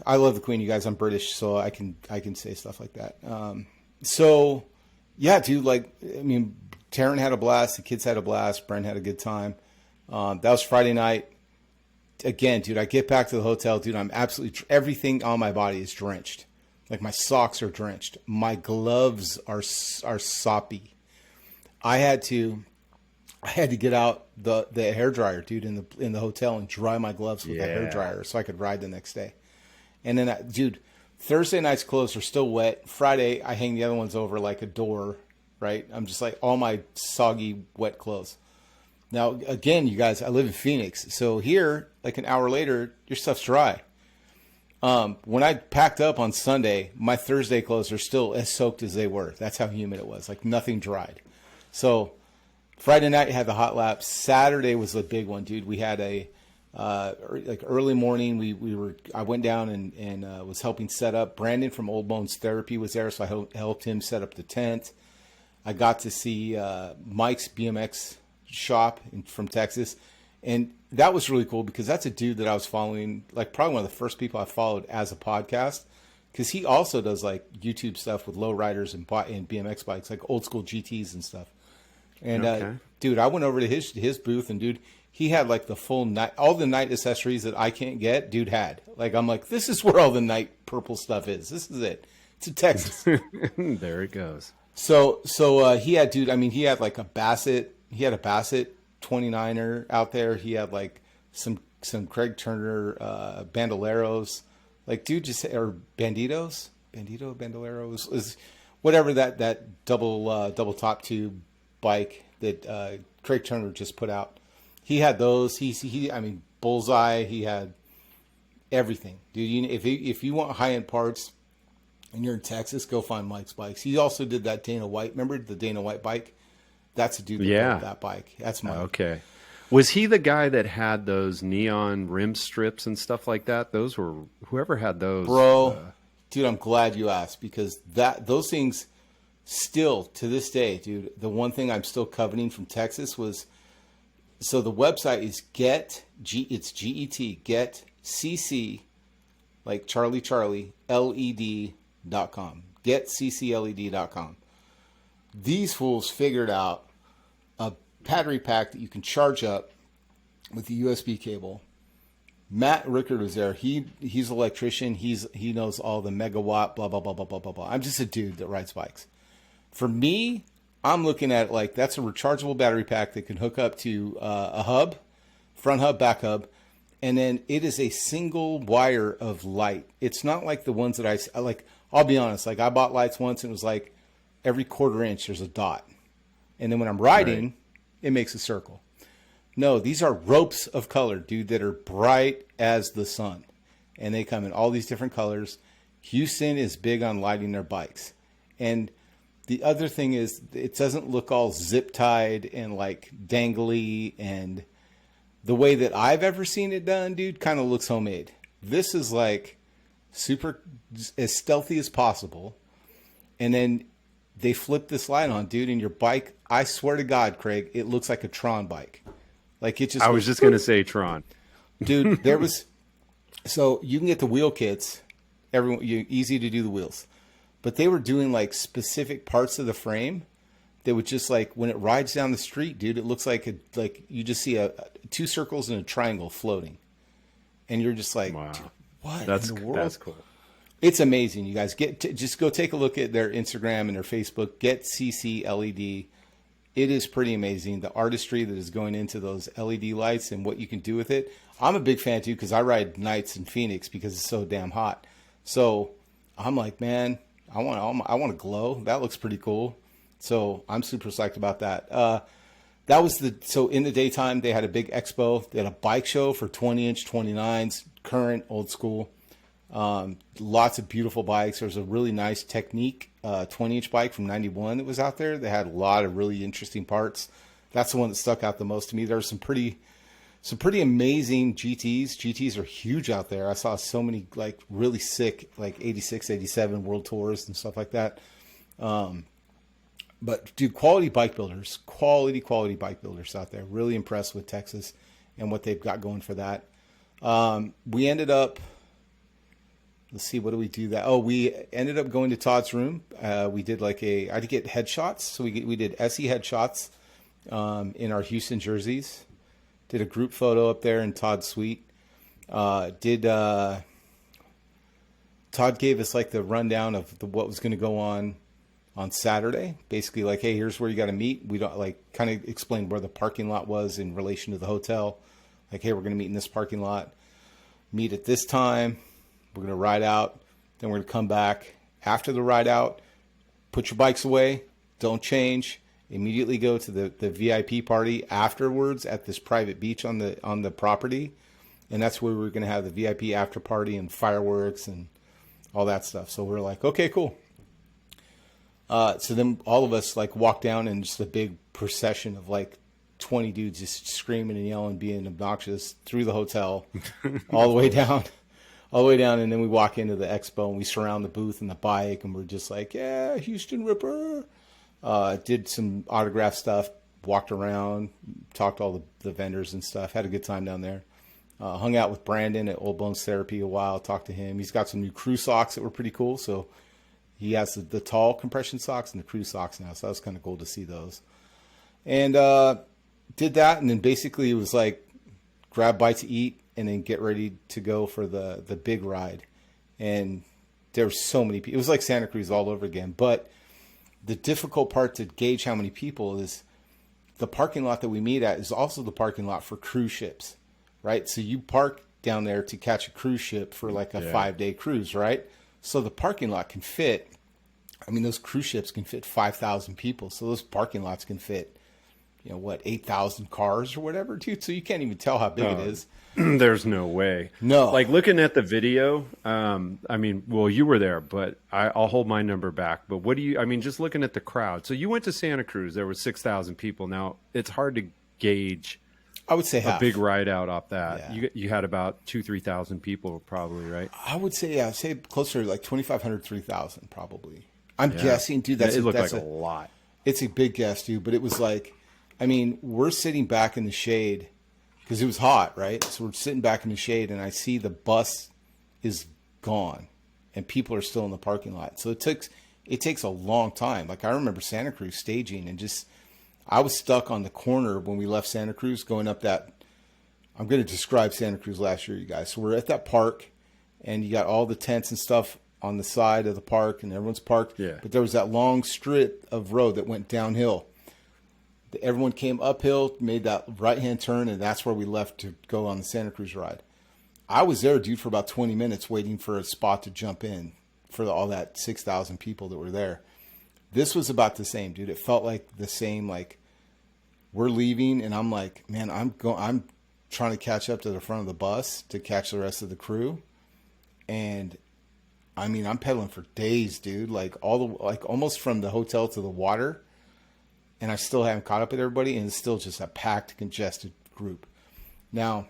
I love the Queen, you guys. I'm British, so I can say stuff like that. So, yeah, dude, like, I mean, Taryn had a blast. The kids had a blast. Brent had a good time. That was Friday night. Again, dude, I get back to the hotel, dude. I'm absolutely, everything on my body is drenched. Like, my socks are drenched. My gloves are soppy. I had to get out the hairdryer, dude, in the hotel and dry my gloves with the hairdryer so I could ride the next day. And then, dude, Thursday night's clothes are still wet. Friday, I hang the other ones over like a door, right? I'm just like all my soggy, wet clothes. Now, again, you guys, I live in Phoenix. So here, like an hour later, your stuff's dry. When I packed up on Sunday, my Thursday clothes are still as soaked as they were. That's how humid it was. Like nothing dried. So Friday night had the hot lap. Saturday was the big one, dude. We had a like early morning. I went down and was helping set up. Brandon from OldBones Therapy was there, so I helped him set up the tent. I got to see Mike's BMX shop from Texas, and that was really cool because that's a dude that I was following, like probably one of the first people I followed as a podcast, because he also does like YouTube stuff with lowriders and BMX bikes, like old school GTs and stuff. And dude, I went over to his booth, and dude, he had like the full night, all the night accessories that I can't get, dude had. Like, I'm like, this is where all the night purple stuff is. This is it. It's in Texas. There it goes. So he had, dude, I mean, he had like a Bassett. He had a Bassett 29er out there. He had like some Craig Turner Bandoleros. Like, dude, or Bandoleros is whatever that double top tube bike that Craig Turner just put out. He had those. He I mean, Bullseye. He had everything, dude. If you want high end parts and you're in Texas, go find Mike's Bikes. He also did that Dana White. Remember the Dana White bike? That's a dude that built that bike. That's Mike. Okay. Was he the guy that had those neon rim strips and stuff like that? Those were, whoever had those. Bro, dude, I'm glad you asked, because those things still to this day, dude, the one thing I'm still coveting from Texas was, so the website is it's GET, get CC, like Charlie, LED.com. GetCCLED.com. These fools figured out a battery pack that you can charge up with the USB cable. Matt Rickard was there. He's an electrician. He knows all the megawatt, blah, blah, blah, blah, blah, blah, blah. I'm just a dude that rides bikes. For me, I'm looking at like, that's a rechargeable battery pack that can hook up to a hub, front hub, back hub. And then it is a single wire of light. It's not like the ones that I like. I'll be honest. Like, I bought lights once and it was like every quarter inch there's a dot. And then when I'm riding, it makes a circle. No, these are ropes of color, dude, that are bright as the sun. And they come in all these different colors. Houston is big on lighting their bikes. And the other thing is, it doesn't look all zip-tied and like dangly, and the way that I've ever seen it done, dude, kind of looks homemade. This is like super, as stealthy as possible. And then they flip this light on, dude, and your bike, I swear to God, Craig, it looks like a Tron bike. Like, it just, I was just going to say Tron. Dude, there was, so you can get the wheel kits, easy to do the wheels. But they were doing like specific parts of the frame that would just, like, when it rides down the street, dude, it looks like you just see two circles and a triangle floating. And you're just like, wow, what in the world? That's cool. It's amazing, you guys. Just go take a look at their Instagram and their Facebook. Get CC LED. It is pretty amazing, the artistry that is going into those LED lights and what you can do with it. I'm a big fan too, because I ride nights in Phoenix because it's so damn hot. So I'm like, man, I want to glow. That looks pretty cool. So I'm super psyched about that. So in the daytime, they had a big expo. They had a bike show for 20-inch 29s, current, old school. Lots of beautiful bikes. There was a really nice Technique 20-inch bike from 91 that was out there. They had a lot of really interesting parts. That's the one that stuck out the most to me. There were some pretty amazing GTs. GTs are huge out there. I saw so many like really sick, like 86, 87 World Tours and stuff like that. But dude, quality bike builders out there. Really impressed with Texas and what they've got going for that. We ended up, let's see, what do we do that? Oh, we ended up going to Todd's room. We did I had to get headshots. So we did SE headshots in our Houston jerseys. Did a group photo up there in Todd's suite. Todd gave us like the rundown of what was going to go on Saturday. Basically like, hey, here's where you got to meet. We don't kind of explain where the parking lot was in relation to the hotel. Like, hey, we're going to meet in this parking lot. Meet at this time. We're going to ride out. Then we're going to come back after the ride out. Put your bikes away. Don't change. Immediately go to the VIP party afterwards at this private beach on the property. And that's where we're going to have the VIP after party and fireworks and all that stuff. So we're like, okay, cool. So then all of us walk down in just a big procession of 20 dudes just screaming and yelling, being obnoxious through the hotel, all the way down. And then we walk into the expo and we surround the booth and the bike and we're just like, yeah, Houston Ripper. Did some autograph stuff, walked around, talked to all the vendors and stuff, had a good time down there. Hung out with Brandon at OldBones Therapy a while, talked to him. He's got some new crew socks that were pretty cool. So he has the tall compression socks and the crew socks now. So that was kind of cool to see those. And did that. And then basically it was grab bite to eat and then get ready to go for the big ride. And there were so many people. It was like Santa Cruz all over again. But the difficult part to gauge how many people is the parking lot that we meet at is also the parking lot for cruise ships. Right? So you park down there to catch a cruise ship for a 5-day cruise, right? So the parking lot can fit, those cruise ships can fit 5,000 people. So those parking lots can fit, 8,000 cars or whatever, dude. So you can't even tell how big it is. There's no way. No. Looking at the video, well, you were there, but I'll hold my number back. But what do you, just looking at the crowd. So you went to Santa Cruz, there were 6,000 people. Now, it's hard to gauge. I would say half. A big ride out off that. Yeah. You had about 2,000-3,000 people probably, right? I would say, I'd say closer to 2,500, 3,000 probably. I'm guessing, dude. It looked like a lot. It's a big guess, dude. But it was we're sitting back in the shade because it was hot, right? So we're sitting back in the shade and I see the bus is gone and people are still in the parking lot. So it takes a long time. I remember Santa Cruz staging and I was stuck on the corner when we left Santa Cruz going up that. I'm going to describe Santa Cruz last year, you guys. So we're at that park and you got all the tents and stuff on the side of the park and everyone's parked. Yeah. But there was that long strip of road that went downhill. Everyone came uphill, made that right-hand turn, and that's where we left to go on the Santa Cruz ride. I was there, dude, for about 20 minutes waiting for a spot to jump in for all that 6,000 people that were there. This was about the same, dude. It felt like the same, we're leaving, and I'm like, man, I'm trying to catch up to the front of the bus to catch the rest of the crew. And, I'm pedaling for days, dude, almost from the hotel to the water. And I still haven't caught up with everybody, and it's still just a packed, congested group. Now,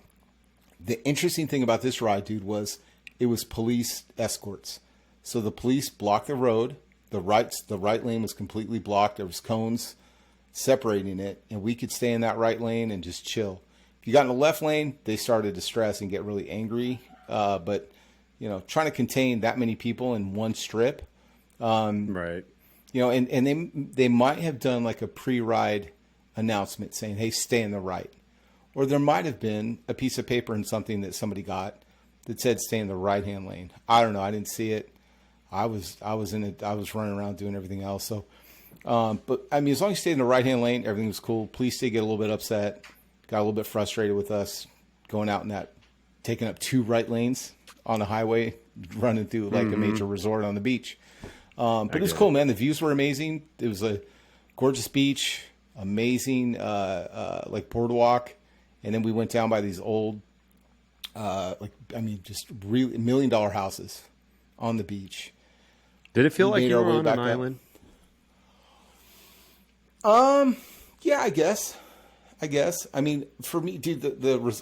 the interesting thing about this ride, dude, was it was police escorts. So the police blocked the road. The right lane was completely blocked. There was cones separating it, and we could stay in that right lane and just chill. If you got in the left lane, they started to stress and get really angry. But trying to contain that many people in one strip, right? And they might have done a pre-ride announcement saying, "Hey, stay in the right," or there might have been a piece of paper and something that somebody got that said, "Stay in the right-hand lane." I don't know. I didn't see it. I was in it. I was running around doing everything else. So, but as long as you stayed in the right-hand lane, everything was cool. Police did get a little bit upset, got a little bit frustrated with us going out in that, taking up 2 right lanes on the highway, running through a major resort on the beach. But it was cool, man. The views were amazing. It was a gorgeous beach, amazing, boardwalk. And then we went down by these old, just really $1 million houses on the beach. Did it feel like you were on an island? Yeah, I guess. For me, dude,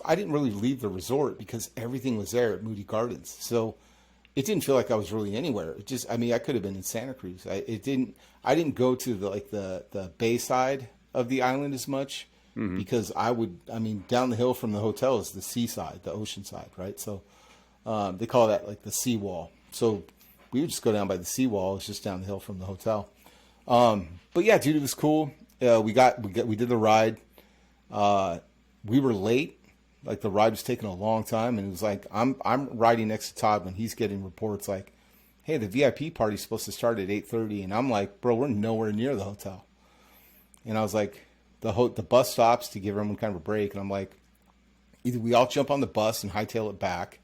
I didn't really leave the resort because everything was there at Moody Gardens. So it didn't feel like I was really anywhere. It just, I could have been in Santa Cruz. I didn't go to the bay side of the island as much. because I mean, down the hill from the hotel is the seaside, the ocean side, right? So they call that like the seawall. So we would just go down by the seawall. It's just down the hill from the hotel. But yeah, dude, it was cool. We did the ride. We were late. Like the ride was taking a long time, and it was like I'm riding next to Todd when he's getting reports like, "Hey, the VIP party's supposed to start at 8:30," and I'm like, "Bro, we're nowhere near the hotel." And I was like, the bus stops to give everyone kind of a break, and I'm like, either we all jump on the bus and hightail it back,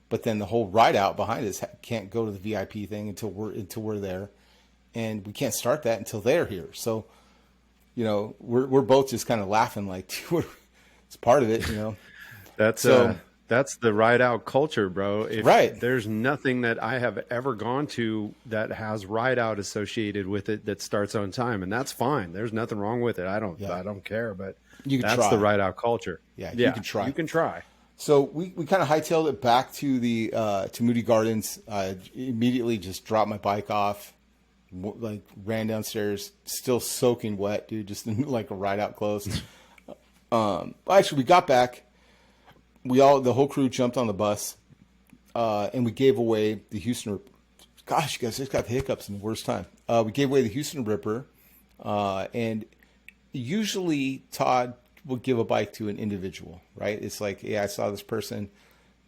but then the whole ride out behind us can't go to the VIP thing until we're there, and we can't start that until they're here. So, you know, we're both just kind of laughing like, it's part of it, you know. That's the ride out culture, bro. Right. There's nothing that I have ever gone to that has ride out associated with it that starts on time, and that's fine. There's nothing wrong with it. I don't care, but that's the ride out culture. Yeah, you can try. You can try. So we kind of hightailed it back to the to Moody Gardens. Immediately just dropped my bike off, like ran downstairs, still soaking wet, dude, just in like a ride out clothes. Actually, we got back. The whole crew jumped on the bus, and we gave away the Houston. Gosh, you guys just got the hiccups in the worst time. We gave away the Houston Ripper, and usually Todd will give a bike to an individual, right? It's like, yeah, I saw this person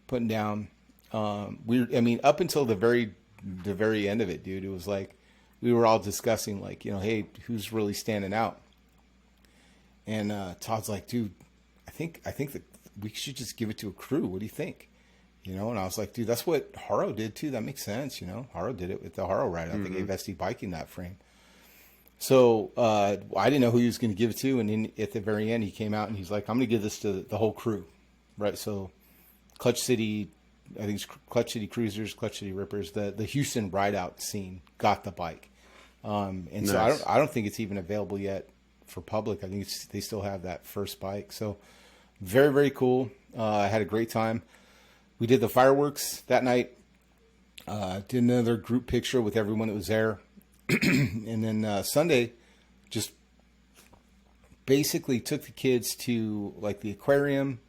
putting down. Up until the very end of it, dude, it was like we were all discussing, like, you know, hey, who's really standing out? And Todd's like, dude, I think that we should just give it to a crew. What do you think? You know, and I was like, dude, that's what Haro did too. That makes sense. You know, Haro did it with the Haro ride. They gave SE Biking that frame. So I didn't know who he was going to give it to. And then at the very end, he came out and he's like, I'm going to give this to the whole crew. Right. So Clutch City, I think it's Clutch City Cruisers, Clutch City Rippers, the Houston Rideout scene got the bike. Nice. So I don't think it's even available yet for public. I think they still have that first bike. So very, very cool. I had a great time. We did the fireworks that night. Did another group picture with everyone that was there. And then Sunday, just basically took the kids to like the aquarium,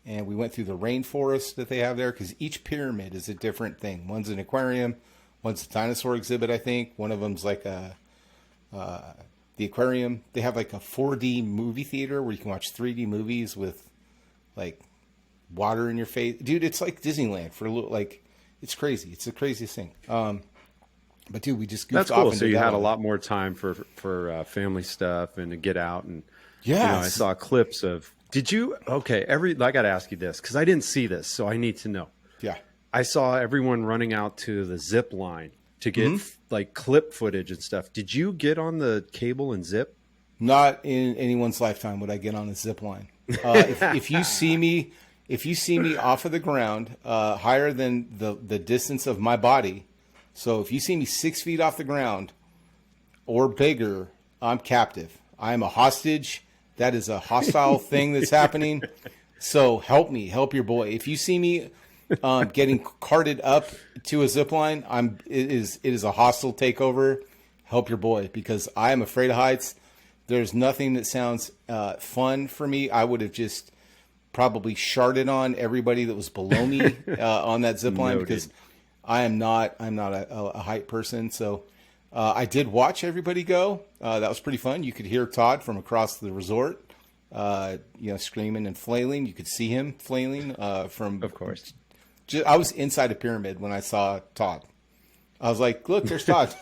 and we went through the rainforest that they have there, because each pyramid is a different thing. One's an aquarium, one's a dinosaur exhibit, I think. One of them's like the aquarium. They have like a 4D movie theater where you can watch 3D movies with like water in your face, dude. It's like Disneyland for a little, like, it's crazy. It's the craziest thing. But dude, we just goofed That's cool. off. So you had a lot more time for family stuff and to get out. And yeah, you know, I saw clips of. Did you? Okay, I got to ask you this because I didn't see this, so I need to know. Yeah, I saw everyone running out to the zip line to get like clip footage and stuff. Did you get on the cable and zip? Not in anyone's lifetime would I get on a zip line. If you see me off of the ground, higher than the distance of my body, so if you see me 6 feet off the ground or bigger, I'm captive. I am a hostage. That is a hostile thing that's happening. So help your boy. If you see me getting carted up to a zip line, it is a hostile takeover. Help your boy, because I am afraid of heights. There's nothing that sounds fun for me. I would have just probably sharted on everybody that was below me on that zip line, because I'm not a height person. So I did watch everybody go. That was pretty fun. You could hear Todd from across the resort, screaming and flailing. You could see him flailing from. Of course. I was inside a pyramid when I saw Todd. I was like, "Look, there's Todd,"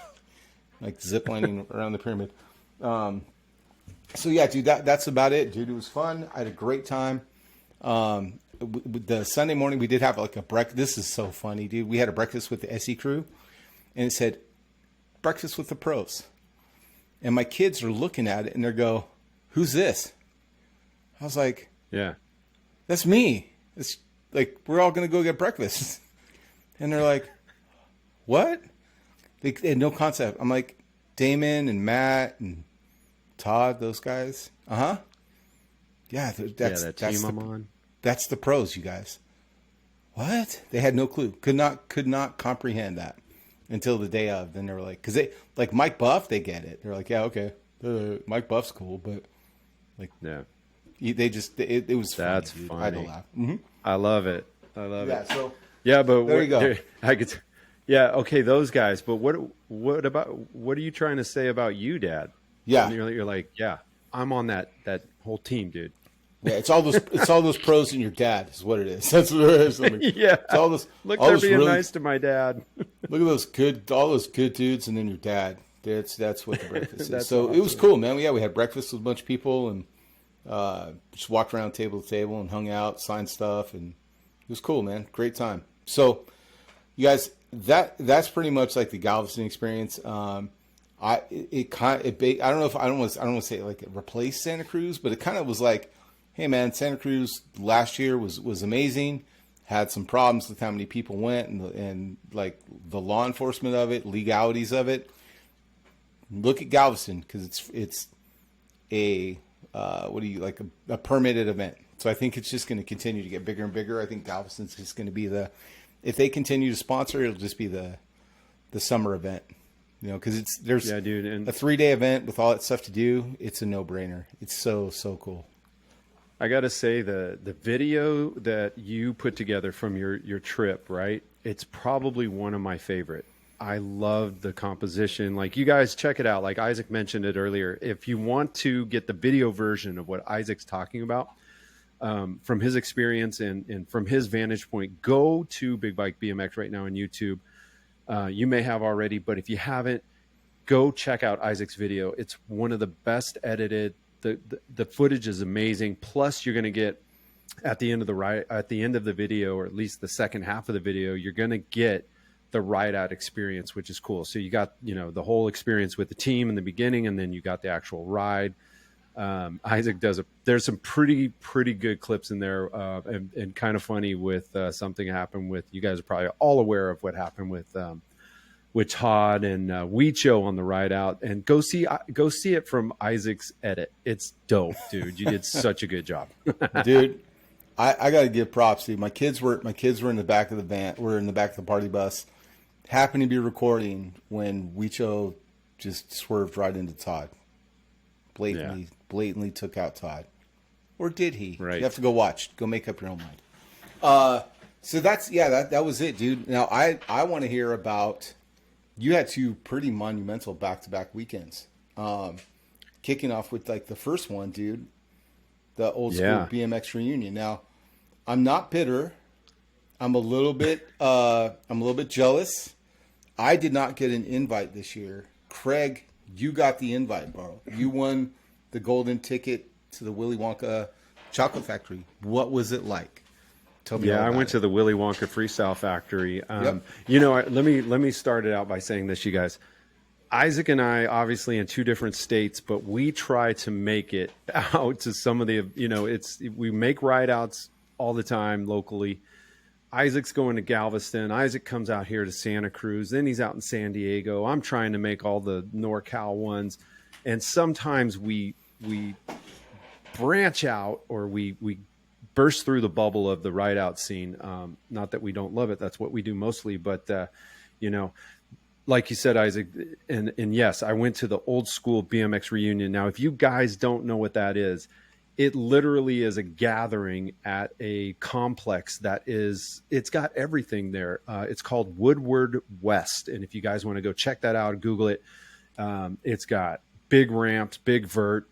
like ziplining around the pyramid. So yeah, dude, that's about it, dude. It was fun. I had a great time. The Sunday morning we did have like a breakfast. This is so funny, dude. We had a breakfast with the SE crew, and it said breakfast with the pros. And my kids are looking at it and they go, "Who's this?" I was like, "Yeah, that's me." It's like, we're all going to go get breakfast. And they're like, "What?" They had no concept. I'm like, Damon and Matt and Todd, those guys. Uh-huh. Yeah, that's team I'm on. That's the pros, you guys. What? They had no clue. Could not comprehend that until the day of. Then they were like, because they like Mike Buff, they get it. They're like, yeah, okay, Mike Buff's cool, but like, yeah, It was funny, That's dude. funny. I had to laugh. Mm-hmm. I love it. I love Yeah. it. So Yeah, but there you go. I could, yeah, okay, those guys. But what about what are you trying to say about you, Dad? Yeah. And you're like, yeah, I'm on that whole team, dude. Yeah, it's all those pros and your dad is what it is. That's what it is. Yeah. It's all this. Look, all they're this being really, nice to my dad. Look at all those good dudes, and then your dad. That's what the breakfast is. So awesome. it was cool, man. Yeah, we had breakfast with a bunch of people, and just walked around table to table and hung out, signed stuff, and it was cool, man. Great time. So, you guys, that's pretty much like the Galveston experience. I don't want to say like it replaced Santa Cruz, but it kind of was like, hey man, Santa Cruz last year was amazing. Had some problems with how many people went and like the law enforcement of it, legalities of it. Look at Galveston because it's a a permitted event. So I think it's just going to continue to get bigger and bigger. I think Galveston's just going to be if they continue to sponsor, it'll just be the summer event. You know, because there's yeah, dude, and a 3-day event with all that stuff to do. It's a no-brainer. It's so cool. I got to say the video that you put together from your trip, right? It's probably one of my favorite. I loved the composition. Like, you guys check it out. Like Isaac mentioned it earlier. If you want to get the video version of what Isaac's talking about, from his experience and from his vantage point, go to Big Bike BMX right now on YouTube. You may have already, but if you haven't, go check out Isaac's video. It's one of the best edited. The footage is amazing. Plus, you're going to get at the end of the video, or at least the second half of the video, you're going to get the ride out experience, which is cool. So you got, the whole experience with the team in the beginning, and then you got the actual ride. Isaac there's some pretty good clips in there, and kind of funny with something happened with, you guys are probably all aware of what happened with Todd and Weecho on the ride out, and go see it from Isaac's edit. It's dope, dude. You did such a good job. Dude, I got to give props to you. My kids were in the back of the van. We're in the back of the party bus, happened to be recording when Weecho just swerved right into Todd. Blatantly took out Todd. Or did he? Right. You have to go watch. Go make up your own mind. So that was it, dude. Now I want to hear about, you had 2 pretty monumental back-to-back weekends. Kicking off with like the first one, dude, the Oldschool BMX Reunion. Now, I'm not bitter. I'm a little bit jealous. I did not get an invite this year. Craig, you got the invite, bro. You won the golden ticket to the Willy Wonka Chocolate Factory. What was it like? Tell me. Yeah, I went to the Willy Wonka Freestyle Factory. Yep. Let me start it out by saying this, you guys. Isaac and I, obviously in 2 different states, but we try to make it out to some of the, we make ride outs all the time locally. Isaac's going to Galveston. Isaac comes out here to Santa Cruz. Then he's out in San Diego. I'm trying to make all the NorCal ones. And sometimes we branch out, or we burst through the bubble of the ride out scene. Not that we don't love it. That's what we do mostly. But, like you said, Isaac, and yes, I went to the Oldschool BMX Reunion. Now, if you guys don't know what that is, it literally is a gathering at a complex it's got everything there. It's called Woodward West. And if you guys want to go check that out, Google it. It's got big ramps, big vert,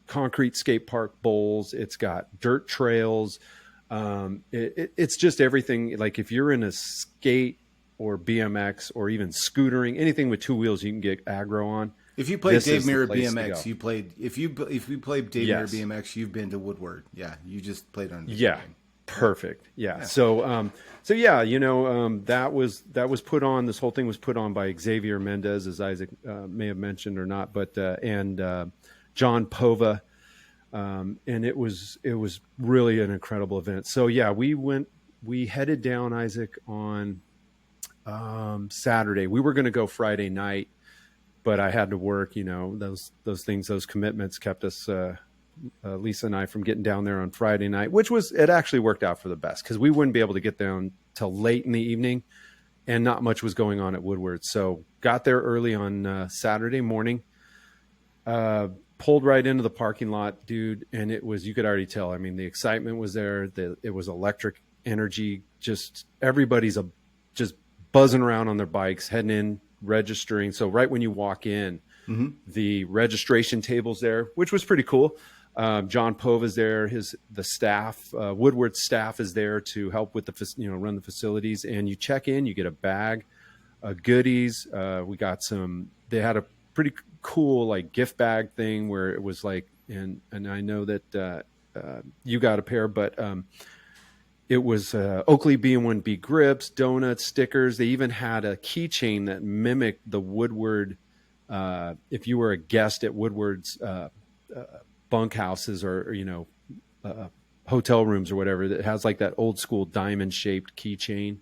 concrete skate park bowls. It's got dirt trails. It's just everything. Like, if you're in a skate or BMX or even scootering, anything with 2 wheels you can get aggro on. If you played Dave Mirra BMX, if you played Dave Mirra BMX, you've been to Woodward. Yeah, you just played on. Yeah, perfect. Yeah. So that was put on. This whole thing was put on by Xavier Mendez, as Isaac may have mentioned or not, but and John Pova, and it was really an incredible event. So yeah, we headed down, Isaac, on Saturday. We were going to go Friday night, but I had to work. Those things, those commitments kept us, Lisa and I, from getting down there on Friday night, it actually worked out for the best, because we wouldn't be able to get down till late in the evening, and not much was going on at Woodward. So got there early on Saturday morning. pulled right into the parking lot, dude. And it was, you could already tell. I mean, the excitement was there. It was electric energy. Just everybody's just buzzing around on their bikes, heading in, registering. So right when you walk in, the registration table's there, which was pretty cool. John Pova's there. The staff, Woodward's staff is there to help with run the facilities. And you check in, you get a bag, goodies. They had a pretty cool like gift bag thing where it was like, and I know that you got a pair, but it was Oakley B&1B grips, donuts, stickers. They even had a keychain that mimicked the Woodward. If you were a guest at Woodward's bunkhouses or hotel rooms or whatever, that has like that old school diamond shaped keychain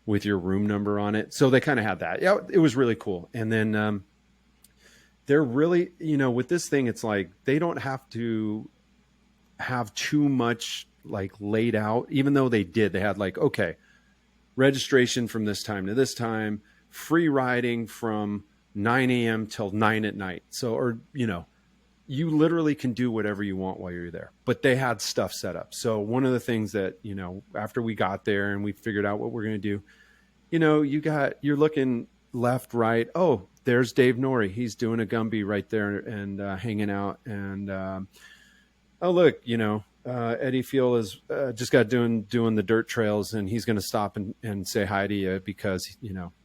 with your room number on it. So they kind of had that. Yeah, it was really cool. And then they're really, with this thing, it's like they don't have to have too much like laid out, even though they did. They had like, okay, registration from this time to this time, free riding from 9 a.m. till 9 at night. So, or, you literally can do whatever you want while you're there, but they had stuff set up. So one of the things that, after we got there and we figured out what we're going to do, you're looking left, right. Oh, there's Dave Norrie. He's doing a Gumby right there and hanging out. And, oh, look, Eddie Field is just got doing the dirt trails, and he's going to stop and say hi to you because,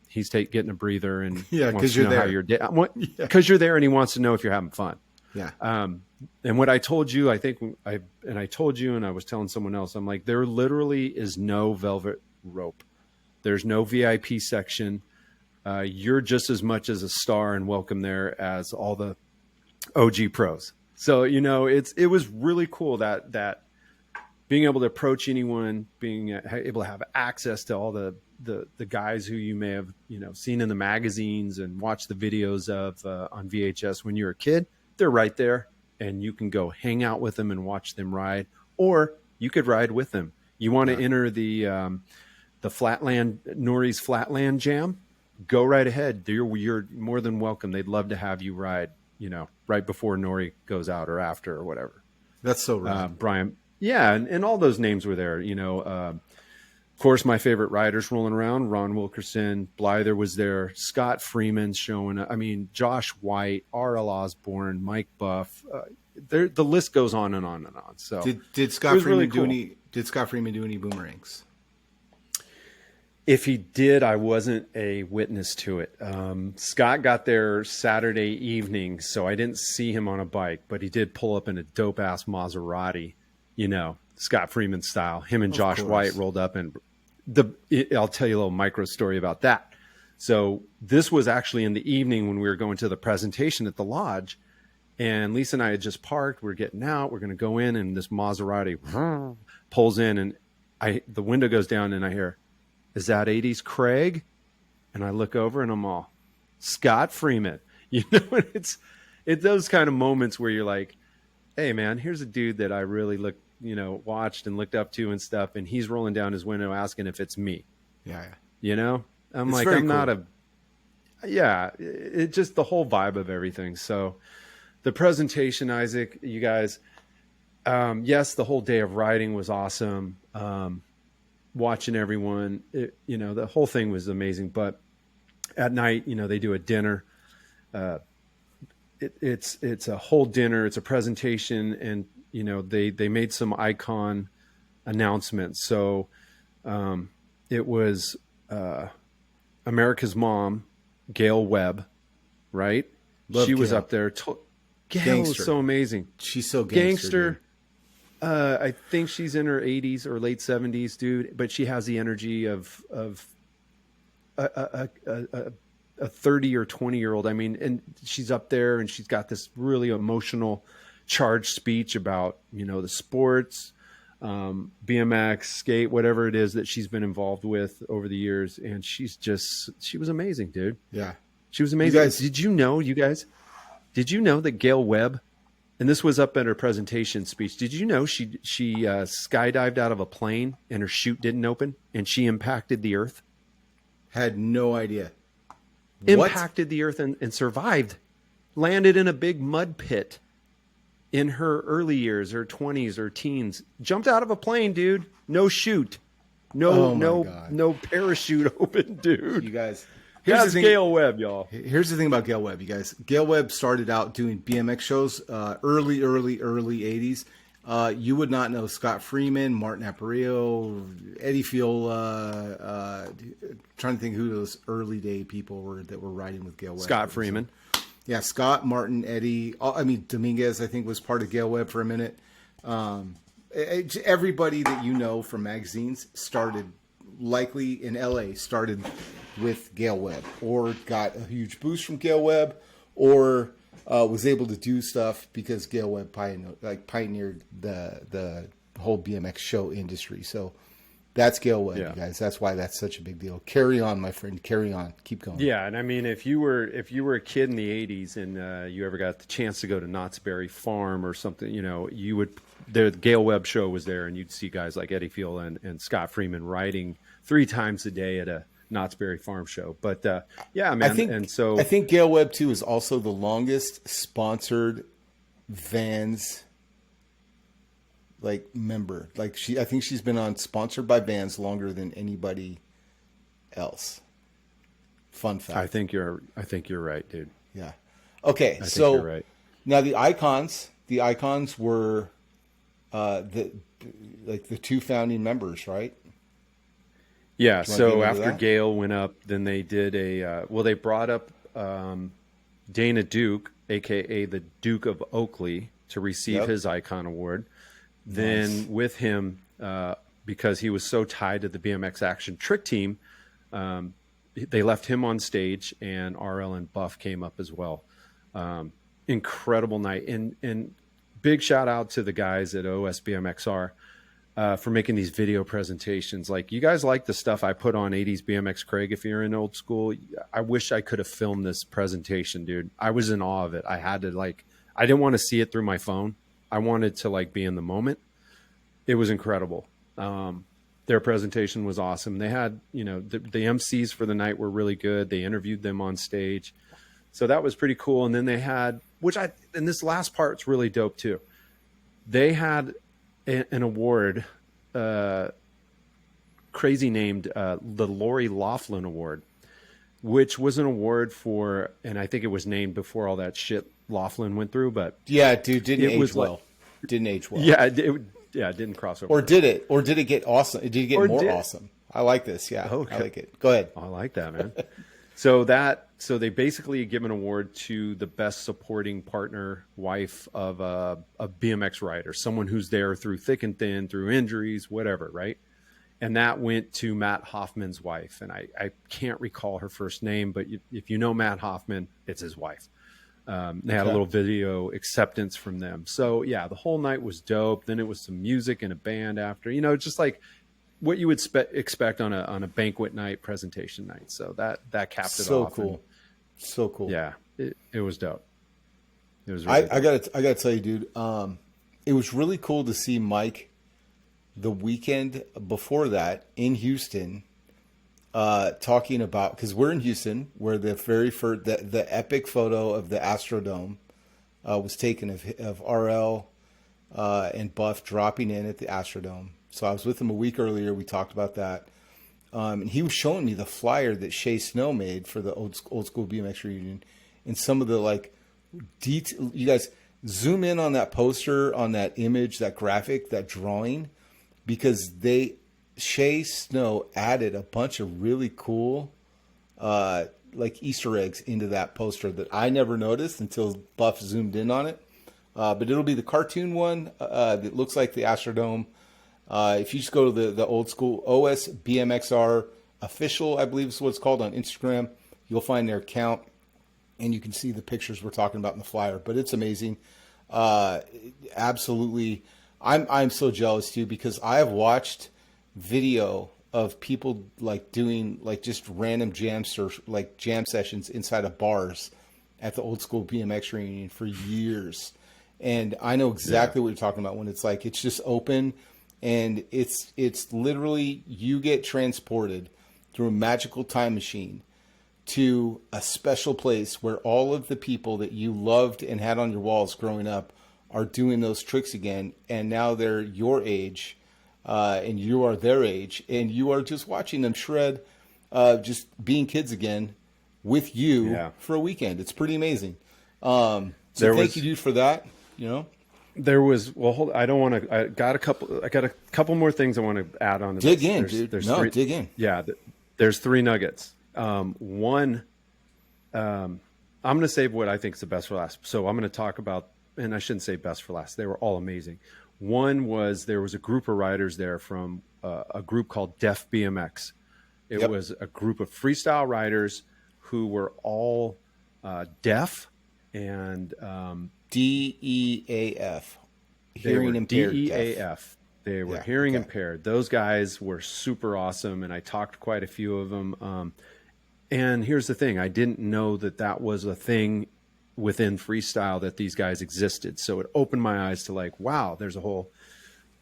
he's getting a breather and because you're there. Because you're there and he wants to know if you're having fun. Yeah. And what I told you, I told you, and I was telling someone else, I'm like, there literally is no velvet rope. There's no VIP section. You're just as much as a star and welcome there as all the OG pros. So, it was really cool that being able to approach anyone, being able to have access to all the guys who you may have, seen in the magazines and watched the videos of on VHS when you were a kid. They're right there, and you can go hang out with them and watch them ride, or you could ride with them. You want to enter the Flatland, Norrie's Flatland Jam? Go right ahead. You're more than welcome. They'd love to have you ride, right before Norrie goes out or after or whatever. That's so rad. Brian. Yeah. And all those names were there, of course, my favorite riders rolling around, Ron Wilkerson, Blyther was there, Scott Freeman showing up. I mean, Josh White, R.L. Osborne, Mike Buff. The list goes on and on and on. So did Scott Freeman do any boomerangs? If he did, I wasn't a witness to it. Scott got there Saturday evening, so I didn't see him on a bike, but he did pull up in a dope ass Maserati, Scott Freeman style. Him and Josh White rolled up, and I'll tell you a little micro story about that. So this was actually in the evening when we were going to the presentation at the lodge, and Lisa and I had just parked. We're getting out. We're going to go in, and this Maserati pulls in, and the window goes down, and I hear, "Is that 80s Craig?" And I look over, and I'm all, Scott Freeman. It's those kind of moments where you're like, hey man, here's a dude that I really watched and looked up to and stuff, and he's rolling down his window asking if it's me. Yeah. I'm it's like, I'm cool. It's just the whole vibe of everything. So the presentation, Isaac, you guys, yes, the whole day of riding was awesome. Watching everyone, the whole thing was amazing. But at night, they do a dinner. It's a whole dinner. It's a presentation, and they made some icon announcements. So it was America's Mom, Gail Webb, right? Love she was Gail. up there. Gail was so amazing. She's so gangster. I think she's in her 80s or late 70s, dude. But she has the energy of a 30 or 20-year-old. I mean, and she's up there, and she's got this really emotional, charged speech about the sports, BMX, skate, whatever it is that she's been involved with over the years. And she was amazing, dude. Yeah. She was amazing. Did you know that Gail Webb, and this was up at her presentation speech, did you know she skydived out of a plane and her chute didn't open and she impacted the earth? Had no idea. Impacted the earth and survived. Landed in a big mud pit in her early years, her 20s or teens, jumped out of a plane, dude. No chute. No parachute open, dude. You guys, That's Gail Webb, y'all. Here's the thing about Gail Webb, you guys. Gail Webb started out doing BMX shows early 80s. You would not know Scott Freeman, Martin Aparicio, Eddie Fiola. Trying to think who those early day people were that were riding with Gail Webb. Scott Freeman. Yeah, Scott, Martin, Eddie. I mean, Dominguez, I think, was part of Gail Webb for a minute. Everybody that you know from magazines started, likely in LA, started with Gail Webb, or got a huge boost from Gail Webb, or was able to do stuff because Gail Webb pioneered the whole BMX show industry. So that's Gail Webb, you guys. That's why that's such a big deal. Carry on, my friend. Carry on. Keep going. Yeah, and I mean, if you were a kid in the '80s and you ever got the chance to go to Knott's Berry Farm or something, you would. The Gail Webb show was there, and you'd see guys like Eddie Fiola and Scott Freeman riding 3 times a day at a Knott's Berry Farm show. But yeah, man. I think Gail Webb too is also the longest sponsored Vans member. I think she's been on sponsored by Vans longer than anybody else. Fun fact. I think you're right, dude. Yeah. Okay. I think you're right. Now the icons were the 2 founding members, right? Yeah. So after Gail went up, then they did they brought up Dana Duke, aka the Duke of Oakley, to receive his Icon Award. Then with him, because he was so tied to the BMX Action Trick Team, they left him on stage, and RL and Buff came up as well. Incredible night, and big shout out to the guys at OSBMXR for making these video presentations. Like, you guys like the stuff I put on 80s BMX, Craig. If you're in old school, I wish I could have filmed this presentation, dude. I was in awe of it. I had to I didn't want to see it through my phone. I wanted to be in the moment. It was incredible. Their presentation was awesome. They had, the MCs for the night were really good. They interviewed them on stage. So that was pretty cool. And then they had, and this last part's really dope too. They had an award, crazy named the Lori Laughlin Award, which was an award for, and I think it was named before all that shit Laughlin went through, but yeah, dude, didn't age well. Yeah, it didn't cross over. Or did it? Or did it get awesome? Did it get more awesome? I like this. Yeah, okay. I like it. Go ahead. I like that, man. So they basically give an award to the best supporting partner, wife of a BMX rider, someone who's there through thick and thin, through injuries, whatever, right? And that went to Matt Hoffman's wife, and I can't recall her first name, but if you know Matt Hoffman, it's his wife. They had a little video acceptance from them. So yeah, the whole night was dope. Then it was some music and a band after, just like what you would expect on a banquet night, presentation night. So that capped it off. So cool. Yeah, it was dope. It was. Really I gotta tell you, dude. It was really cool to see Mike the weekend before that in Houston. Talking about, because we're in Houston, where the very first the epic photo of the Astrodome was taken of RL and Buff dropping in at the Astrodome. So I was with him a week earlier. We talked about that, and he was showing me the flyer that Shay Snow made for the old school BMX reunion, and some of the detail. You guys zoom in on that poster, on that image, that graphic, that drawing, because Shay Snow added a bunch of really cool Easter eggs into that poster that I never noticed until Buff zoomed in on it. But it'll be the cartoon one that looks like the Astrodome. If you just go to the old school OSBMXR official, I believe is what it's called, on Instagram, you'll find their account and you can see the pictures we're talking about in the flyer. But it's amazing. Absolutely. I'm so jealous too, because I have watched video of people doing just random jams or jam sessions inside of bars at the old school BMX reunion for years. And I know exactly what you're talking about when it's it's just open, and it's literally, you get transported through a magical time machine to a special place where all of the people that you loved and had on your walls growing up are doing those tricks again, and now they're your age, and you are their age, and you are just watching them shred, just being kids again with you for a weekend. It's pretty amazing. So thank you, dude, for that. You know, there was I don't want to. I got a couple more things I want to add on to dig this. in, dude. Dig in. Yeah, there's 3 nuggets. One, I'm going to save what I think is the best for last. So I'm going to talk about, and I shouldn't say best for last. They were all amazing. One was there was a group of riders there from a group called Deaf BMX. It was a group of freestyle riders who were all deaf and DEAF, hearing impaired. DEAF. They were hearing impaired. Those guys were super awesome, and I talked to quite a few of them. And here's the thing. I didn't know that was a thing within freestyle, that these guys existed. So it opened my eyes to like, wow, there's a whole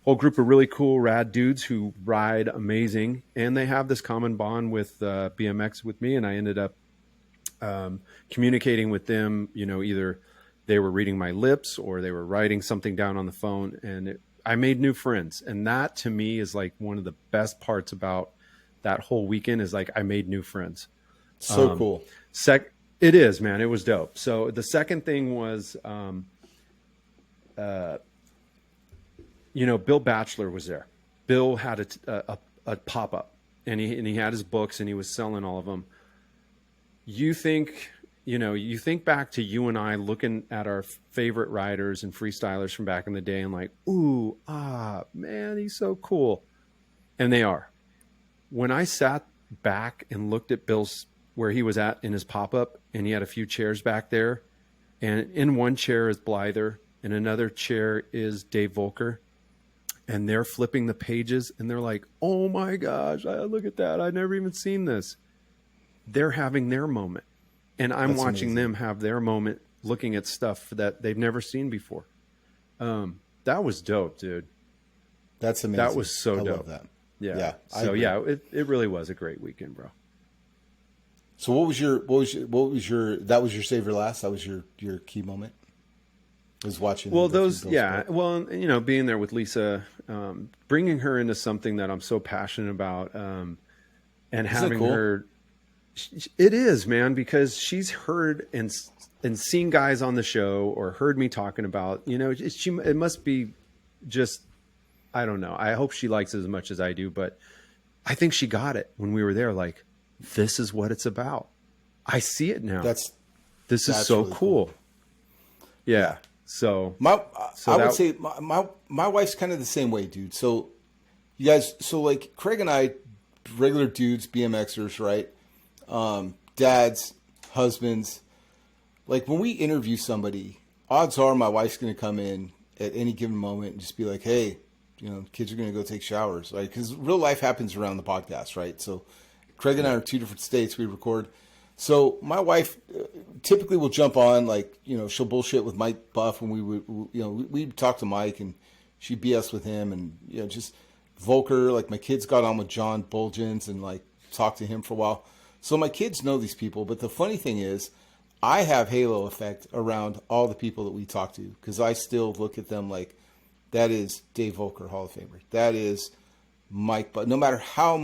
group of really cool, rad dudes who ride amazing. And they have this common bond with BMX with me. And I ended up communicating with them, you know, either they were reading my lips or they were writing something down on the phone. And I made new friends. And that to me is like one of the best parts about that whole weekend, is like I made new friends. So cool. It is, man. It was dope. So the second thing was, you know, Bill Batchelor was there. Bill had a pop-up, and he had his books, and he was selling all of them. You think back to you and I looking at our favorite riders and freestylers from back in the day and like, ooh, man, he's so cool. And they are. When I sat back and looked at Bill's, where he was at in his pop-up, and he had a few chairs back there, and in one chair is Blyther, and another chair is Dave Volker, and they're flipping the pages, and they're like, oh my gosh, look at that. I've never even seen this. They're having their moment, and I'm watching them have their moment looking at stuff that they've never seen before. That was dope, dude. That's amazing. That was so dope. I love that. Yeah. So it really was a great weekend, bro. So what was your that was your save your last? That was your key moment? Was watching. Well, those, yeah. Well, you know, being there with Lisa, bringing her into something that I'm so passionate about, and having her, it is, man, because she's heard and seen guys on the show or heard me talking about, you know, it must be just, I don't know. I hope she likes it as much as I do, but I think she got it when we were there. Like, this is what it's about. I see it now. This is so really cool. Yeah. So I would say my wife's kind of the same way, dude. So you guys, like Craig and I, regular dudes, BMXers, right? Dads, husbands. Like when we interview somebody, odds are my wife's going to come in at any given moment and just be like, hey, you know, kids are going to go take showers, right? Because real life happens around the podcast, right? So Craig and I are 2 different states. We record. So my wife typically will jump on, like, you know, she'll bullshit with Mike Buff, and we'd talk to Mike, and she'd BS with him, and, you know, just Volker, like my kids got on with John Bulgens and like talked to him for a while. So my kids know these people, but the funny thing is I have halo effect around all the people that we talk to, because I still look at them like, that is Dave Volker, Hall of Famer. That is Mike Buff. No matter how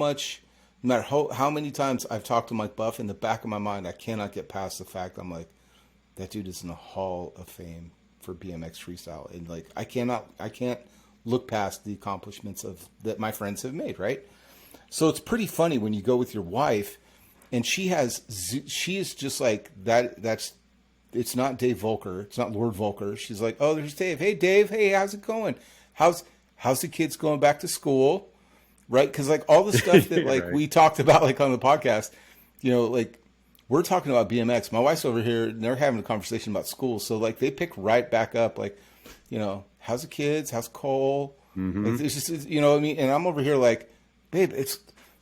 many times I've talked to Mike Buff, in the back of my mind, I cannot get past the fact I'm like, that dude is in the Hall of Fame for BMX freestyle. And like, I can't look past the accomplishments that my friends have made, right? So it's pretty funny when you go with your wife and she is just like that. It's not Dave Volker. It's not Lord Volker. She's like, oh, there's Dave. Hey, Dave. Hey, how's it going? How's the kids going back to school? Right? Because like all the stuff that like right. we talked about like on the podcast, you know, like we're talking about BMX. My wife's over here and they're having a conversation about school. So like they pick right back up, like, you know, how's the kids? How's Cole? Mm-hmm. Like, it's just, you know what I mean? And I'm over here like, babe,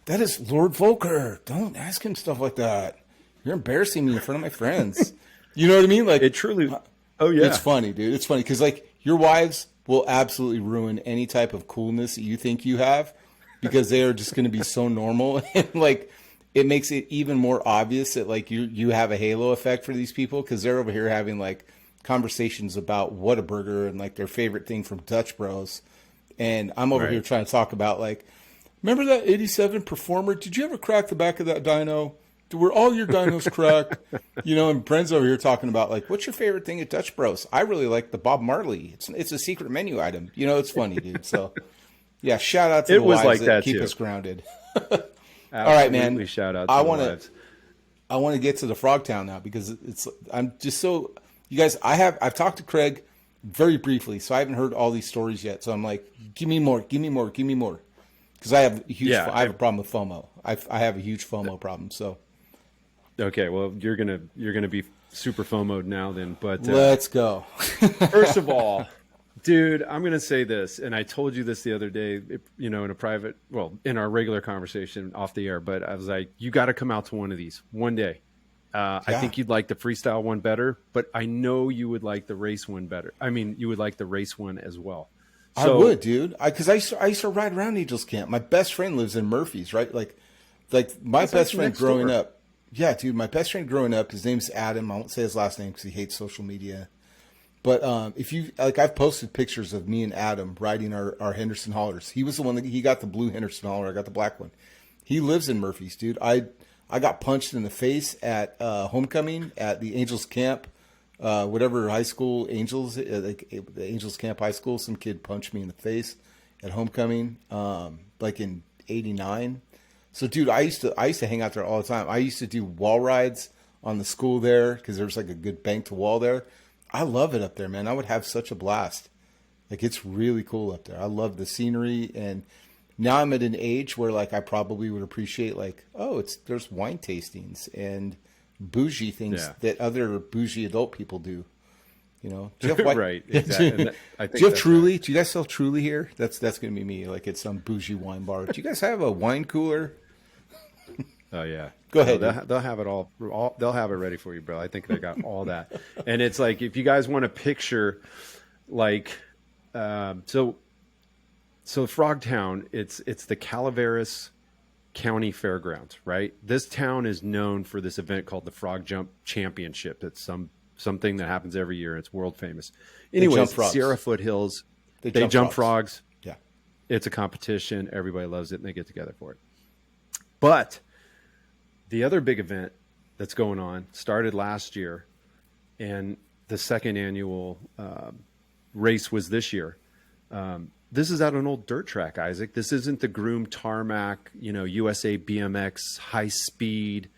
that is Lord Volker. Don't ask him stuff like that. You're embarrassing me in front of my friends. You know what I mean? Like it truly. Oh yeah. It's funny, dude. It's funny because like your wives will absolutely ruin any type of coolness that you think you have, because they are just going to be so normal, and like it makes it even more obvious that like you have a halo effect for these people, because they're over here having like conversations about Whataburger and like their favorite thing from Dutch Bros. And I'm over here trying to talk about like, remember that 87 Performer? Did you ever crack the back of that dyno? Were all your dynos cracked? You know, and Brent's over here talking about like, what's your favorite thing at Dutch Bros? I really like the Bob Marley. It's a secret menu item. You know, it's funny, dude. So yeah, shout out to the wives that keep us grounded. All right, man. Shout out to the wives. I want to get to the Frogtown now because I'm just so, you guys, I've talked to Craig very briefly, so I haven't heard all these stories yet. So I'm like, give me more. Because I have a problem with FOMO. I have a huge FOMO problem. So. Okay, well, you're gonna be super FOMO'd now then. But let's go. First of all, dude, I'm gonna say this, and I told you this the other day, you know, in our regular conversation off the air. But I was like, you got to come out to one of these one day. I think you'd like the freestyle one better, but I know you would like the race one better. I mean, you would like the race one as well. So, I would, dude. Because I used to ride around Angels Camp. My best friend lives in Murphy's, right? Like my best friend growing up. Yeah, dude, my best friend growing up, his name's Adam. I won't say his last name because he hates social media. But if you like, I've posted pictures of me and Adam riding our Henderson haulers. He was the one he got the blue Henderson hauler. I got the black one. He lives in Murphy's, dude. I got punched in the face at homecoming at the Angels Camp, whatever high school Angels, the Angels Camp High School. Some kid punched me in the face at homecoming, like in '89. So, dude, I used to hang out there all the time. I used to do wall rides on the school there because there was like a good bank to wall there. I love it up there, man. I would have such a blast. Like, it's really cool up there. I love the scenery, and now I'm at an age where like I probably would appreciate like, there's wine tastings and bougie things that other bougie adult people do. You know, do you have right? Exactly. Do you have Truly? Right. Do you guys sell Truly here? That's gonna be me. Like it's some bougie wine bar. Do you guys have a wine cooler? Oh yeah, go ahead. They'll have it all. They'll have it ready for you, bro. I think they got all that. And it's like if you guys want to picture, like, so Frogtown. It's the Calaveras County Fairgrounds, right? This town is known for this event called the Frog Jump Championship. It's something that happens every year. It's world famous. Anyways, Sierra Foothills. They jump frogs. Yeah, it's a competition. Everybody loves it, and they get together for it. But the other big event that's going on started last year, and the second annual race was this year. This is at an old dirt track, Isaac. This isn't the groomed tarmac, USA BMX, high speed,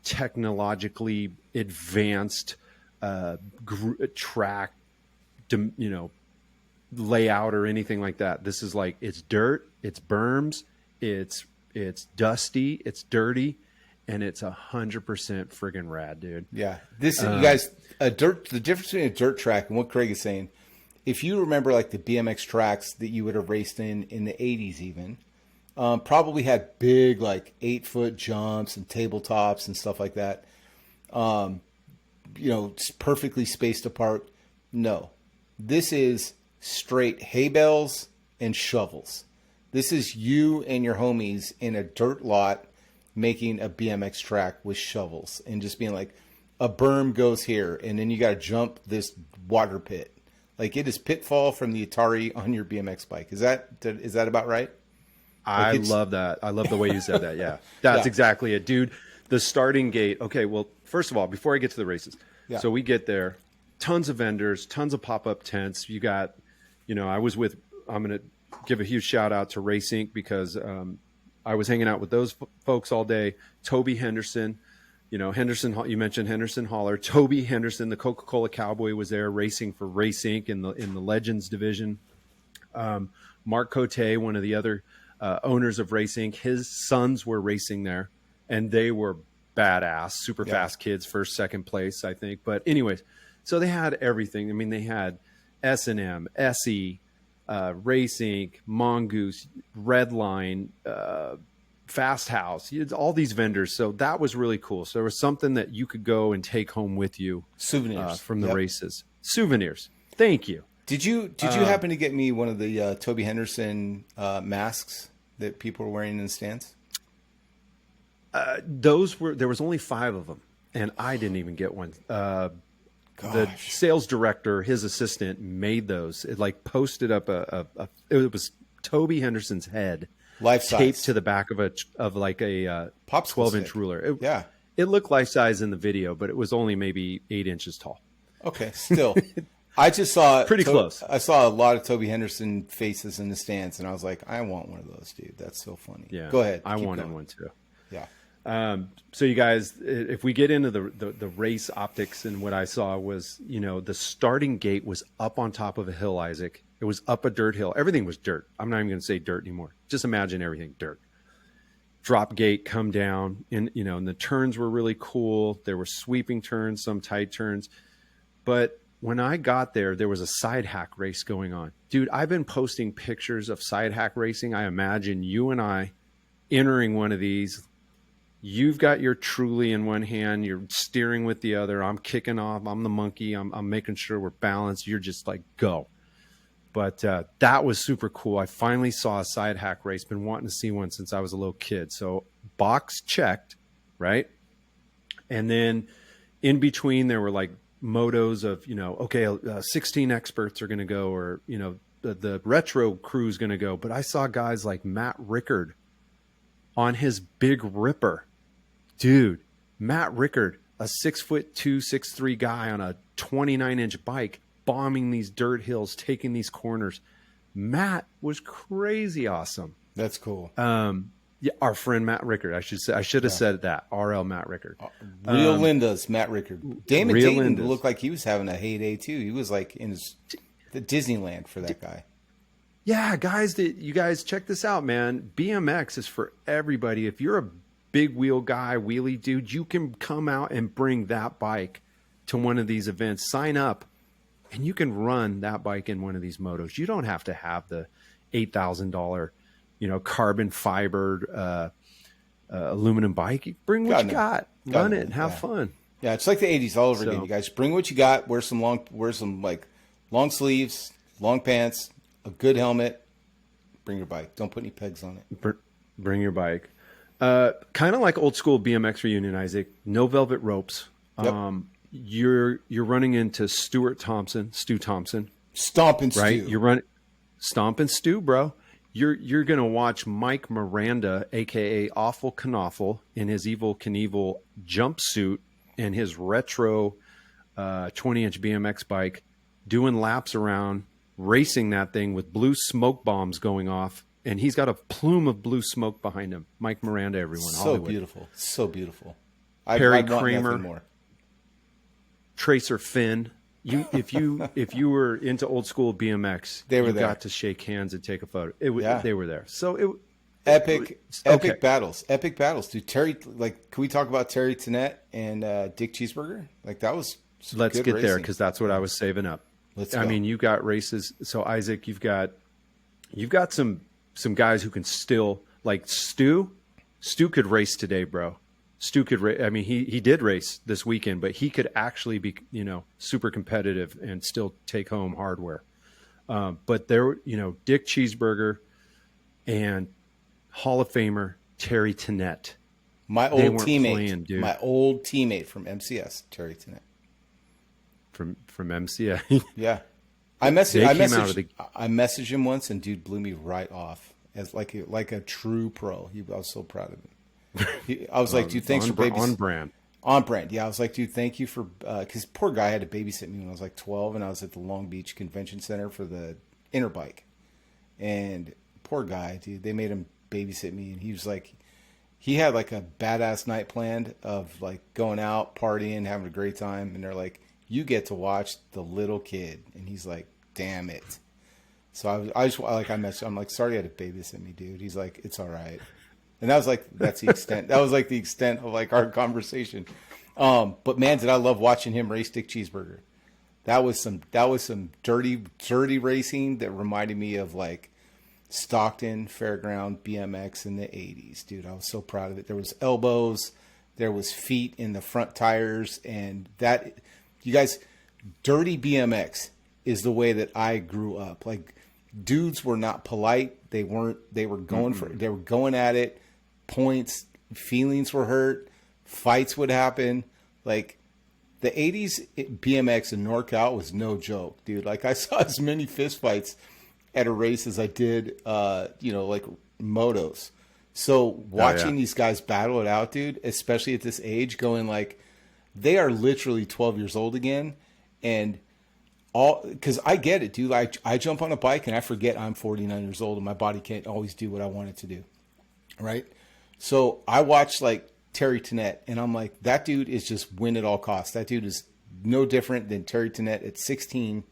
technologically advanced track, layout or anything like that. This is like, it's dirt, it's berms, it's dusty, it's dirty, and it's 100% friggin' rad, dude. Yeah. This, you guys, the difference between a dirt track and what Craig is saying, if you remember like the BMX tracks that you would have raced in the 80s even, probably had big like 8-foot jumps and tabletops and stuff like that. Perfectly spaced apart. No. This is straight hay bales and shovels. This is you and your homies in a dirt lot making a BMX track with shovels and just being like, a berm goes here and then you got to jump this water pit. Like it is Pitfall from the Atari on your BMX bike. Is that about right? I love that. I love the way you said that. Yeah, that's exactly it, dude. The starting gate. Okay, well, first of all, before I get to the races, so we get there, tons of vendors, tons of pop-up tents. You got, I'm going to give a huge shout out to Race Inc. because I was hanging out with those folks all day. Toby Henderson, Henderson, you mentioned Henderson Hauler. Toby Henderson, the Coca-Cola Cowboy, was there racing for Race Inc. in the Legends division. Mark Cote, one of the other owners of Race Inc., his sons were racing there, and they were badass, super fast kids, first, second place, I think. But anyways, so they had everything. I mean, they had S&M, SE, Race Inc., Mongoose, Redline, Fast House, all these vendors. So that was really cool. So there was something that you could go and take home with you. Souvenirs from the races. Souvenirs. Thank you. Did you happen to get me one of the Toby Henderson masks that people were wearing in the stands? There was only 5 of them, and I didn't even get one. the sales director, his assistant, made those. It like posted up it was Toby Henderson's head, life size, taped to the back of a 12-inch ruler. It looked life size in the video, but it was only maybe 8 inches tall. Okay, still. I just saw pretty close. I saw a lot of Toby Henderson faces in the stands, and I was like, I want one of those, dude. That's so funny. Yeah, go ahead. I wanted one too. Yeah. So you guys, if we get into the race optics, and what I saw was, the starting gate was up on top of a hill, Isaac. It was up a dirt hill. Everything was dirt. I'm not even going to say dirt anymore. Just imagine everything dirt. Drop gate, come down, and and the turns were really cool. There were sweeping turns, some tight turns, but when I got there, there was a side hack race going on. Dude, I've been posting pictures of side hack racing. I imagine you and I entering one of these. You've got your Truly in one hand. You're steering with the other. I'm kicking off. I'm the monkey. I'm making sure we're balanced. You're just like, go. But that was super cool. I finally saw a side hack race. Been wanting to see one since I was a little kid. So box checked, right? And then in between, there were like motos of, 16 experts are going to go, or, the retro crew is going to go. But I saw guys like Matt Rickard on his Big Ripper. Dude, Matt Rickard, a 6'2", 6'3" guy on a 29-inch bike, bombing these dirt hills, taking these corners. Matt was crazy awesome. That's cool. Yeah, our friend Matt Rickard. I should have said that. RL Matt Rickard. Real Linda's Matt Rickard. Damon Real Dayton Linda's. looked like he was having a heyday too. He was like in the Disneyland for that guy. Yeah, guys, you guys check this out, man. BMX is for everybody. If you're a big wheel guy, wheelie dude, you can come out and bring that bike to one of these events. Sign up, and you can run that bike in one of these motos. You don't have to have the $8,000, carbon fibered aluminum bike. You bring what you got, run it, and have fun. Yeah, it's like the '80s all over again. You guys bring what you got. Wear some like long sleeves, long pants, a good helmet. Bring your bike. Don't put any pegs on it. Bring your bike. Kind of like old school BMX reunion, Isaac. No velvet ropes. Yep. You're running into Stu Thompson, Stompin' Stu. right? You're running Stompin' Stu, bro. You're gonna watch Mike Miranda, aka Awful Kanoffel, in his Evil Knievel jumpsuit and his retro 20-inch BMX bike, doing laps around, racing that thing with blue smoke bombs going off. And he's got a plume of blue smoke behind him. Mike Miranda, everyone. So Hollywood. beautiful. So beautiful. Perry I'd want Kramer. nothing more. Tracer Finn. If you were into old school BMX, They were you there. got to shake hands and take a photo. Yeah. They were there. So Epic okay. battles. Epic battles. Dude, Terry, like, can we talk about Terry Tennant and Dick Cheeseburger? Like, that was some Let's good get there, racing. because that's what I was saving up. Let's I go. mean, you got races. So Isaac, you've got some guys who can still, like Stu. Stu could race today, bro. Stu could race. I mean, he did race this weekend, but he could actually be, super competitive and still take home hardware. But there, Dick Cheeseburger and Hall of Famer Terry Tennant. My They old weren't teammate. playing, dude. My old teammate from MCS, Terry Tennant. From MCA. Yeah. They came out of the- I messaged him once, and dude blew me right off as like a true pro. I was so proud of him. I was like, dude, thanks for babysitting. On brand. On brand. Yeah, I was like, dude, thank you for, because poor guy had to babysit me when I was like 12, and I was at the Long Beach Convention Center for the Interbike. And poor guy, dude, they made him babysit me, and he was like, he had like a badass night planned of like going out, partying, having a great time, and they're like, you get to watch the little kid. And he's like, damn it. So I messaged, I'm like, sorry you had to babysit me, dude. He's like, it's all right. And that was like, that's the extent. That was like the extent of like our conversation. But man, did I love watching him race Dick Cheeseburger. That was some dirty racing that reminded me of like Stockton Fairground BMX in the 80s, dude. I was so proud of it. There was elbows, there was feet in the front tires, and that, you guys, dirty BMX is the way that I grew up. Like, dudes were not polite. They were going at it. Points, feelings were hurt, fights would happen. Like, the 80s BMX in NorCal was no joke, dude. Like I saw as many fist fights at a race as I did, like motos. So watching these guys battle it out, dude, especially at this age, going like, they are literally 12 years old again. And because I get it, dude. I jump on a bike and I forget I'm 49 years old and my body can't always do what I want it to do. Right. So I watch like Terry Tennant and I'm like, that dude is just win at all costs. That dude is no different than Terry Tennant at 16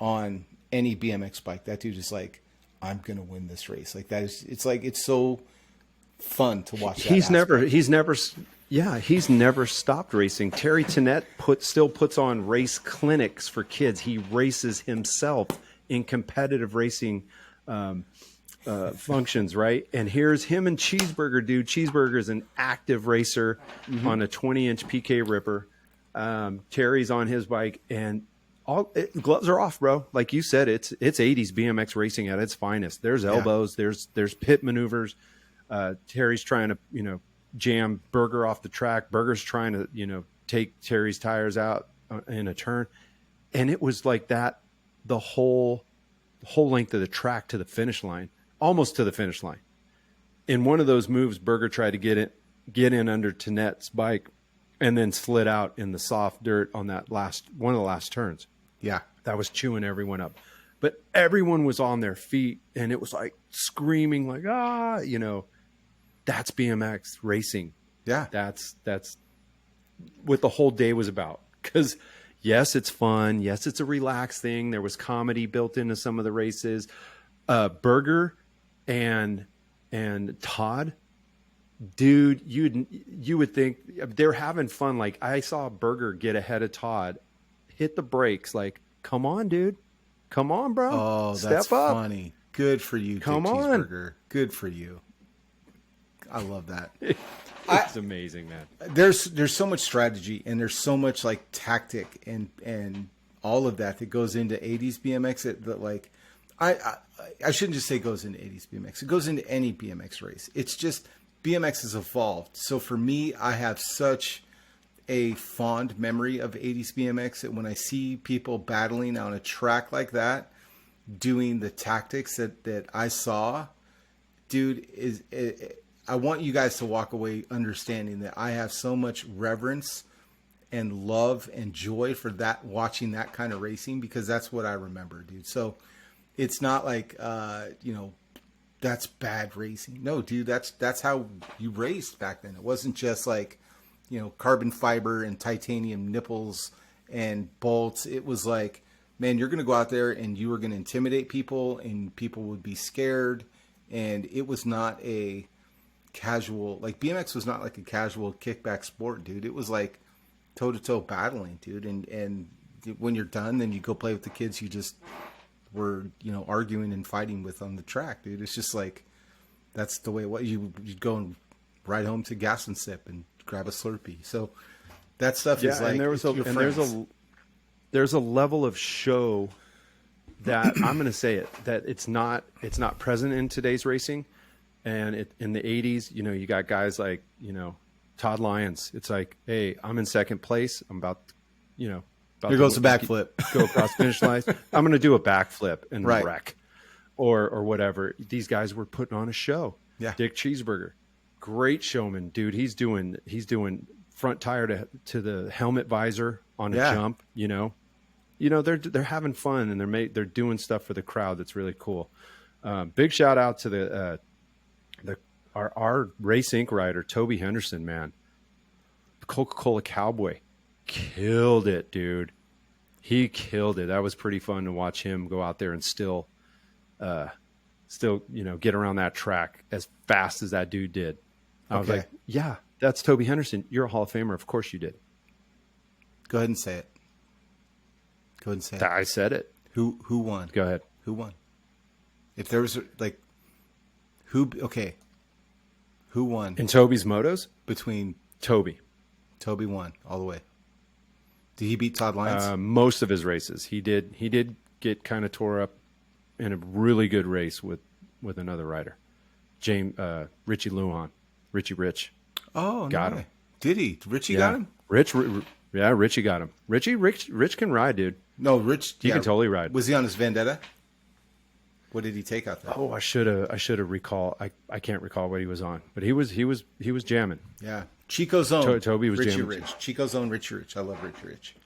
on any BMX bike. That dude is like, I'm going to win this race. Like that is, it's so fun to watch. He's never stopped racing. Terry Tennant still puts on race clinics for kids. He races himself in competitive racing functions, right? And here's him and Cheeseburger, dude. Cheeseburger is an active racer on a 20-inch PK Ripper. Terry's on his bike, and gloves are off, bro. Like you said, it's 80s BMX racing at its finest. There's elbows, there's pit maneuvers. Terry's trying to, jam Burger off the track. Burger's trying to, take Terry's tires out in a turn. And it was like that the whole length of the track to the finish line, almost to the finish line. In one of those moves, Burger tried to get in under Tennant's bike and then slid out in the soft dirt on that one of the last turns. Yeah. That was chewing everyone up. But everyone was on their feet and it was like screaming like, that's BMX racing. Yeah. That's what the whole day was about. Because yes, it's fun. Yes, it's a relaxed thing. There was comedy built into some of the races. Burger and Todd, dude, you would think they're having fun. Like I saw Burger get ahead of Todd, hit the brakes. Like, come on, dude, come on, bro. Oh, Step that's up. funny. Good for you, Come Dick on. Cheeseburger. Good for you. I love that. It's amazing, man. There's so much strategy and there's so much like tactic and all of that goes into 80s BMX that like I shouldn't just say goes into 80s BMX. It goes into any BMX race. It's just BMX has evolved. So for me, I have such a fond memory of 80s BMX that when I see people battling on a track like that, doing the tactics that I saw, dude, I want you guys to walk away understanding that I have so much reverence and love and joy for that, watching that kind of racing, because that's what I remember, dude. So it's not like, that's bad racing. No, dude, that's how you raced back then. It wasn't just like, carbon fiber and titanium nipples and bolts. It was like, man, you're going to go out there and you were going to intimidate people and people would be scared. And it was not a casual, like BMX was not like a casual kickback sport, dude. It was like toe to toe battling, dude. And when you're done, then you go play with the kids you just were, arguing and fighting with on the track, dude. It's just like, that's the way it was. You'd go and ride home to Gas and Sip and grab a Slurpee. So that stuff is like, and there's a level of show that I'm going to say it, that it's not present in today's racing. And in the 80s, you got guys like, Todd Lyons. It's like, hey, I'm in second place. I'm about here goes the backflip. Go across finish line. I'm going to do a backflip and right. wreck or whatever. These guys were putting on a show. Yeah. Dick Cheeseburger, great showman, dude. He's doing front tire to the helmet visor on a jump, they're having fun and they're doing stuff for the crowd. That's really cool. Big shout out to our Race Inc. rider, Toby Henderson, man. The Coca-Cola Cowboy killed it, dude. He killed it. That was pretty fun to watch him go out there and still, get around that track as fast as that dude did. I was like, yeah, that's Toby Henderson. You're a Hall of Famer. Of course you did. Go ahead and say it. I said it. Who won? Go ahead. Who won? If there was like, who won? In Toby's motos? Between Toby won all the way. Did he beat Todd Lyons? Most of his races. He did get kind of tore up in a really good race with another rider. Richie Lujan. Richie Rich. Oh, got no. him. Did he? Richie got him? Rich Yeah, Richie got him. Rich can ride, dude. No, Rich. He can totally ride. Was he on his Vendetta? What did he take out there? Oh, I should have recall. I can't recall what he was on, but he was jamming. Yeah, Chico's own. Toby was Richie jamming. Rich. Chico's own Richie Rich. I love Richie Rich.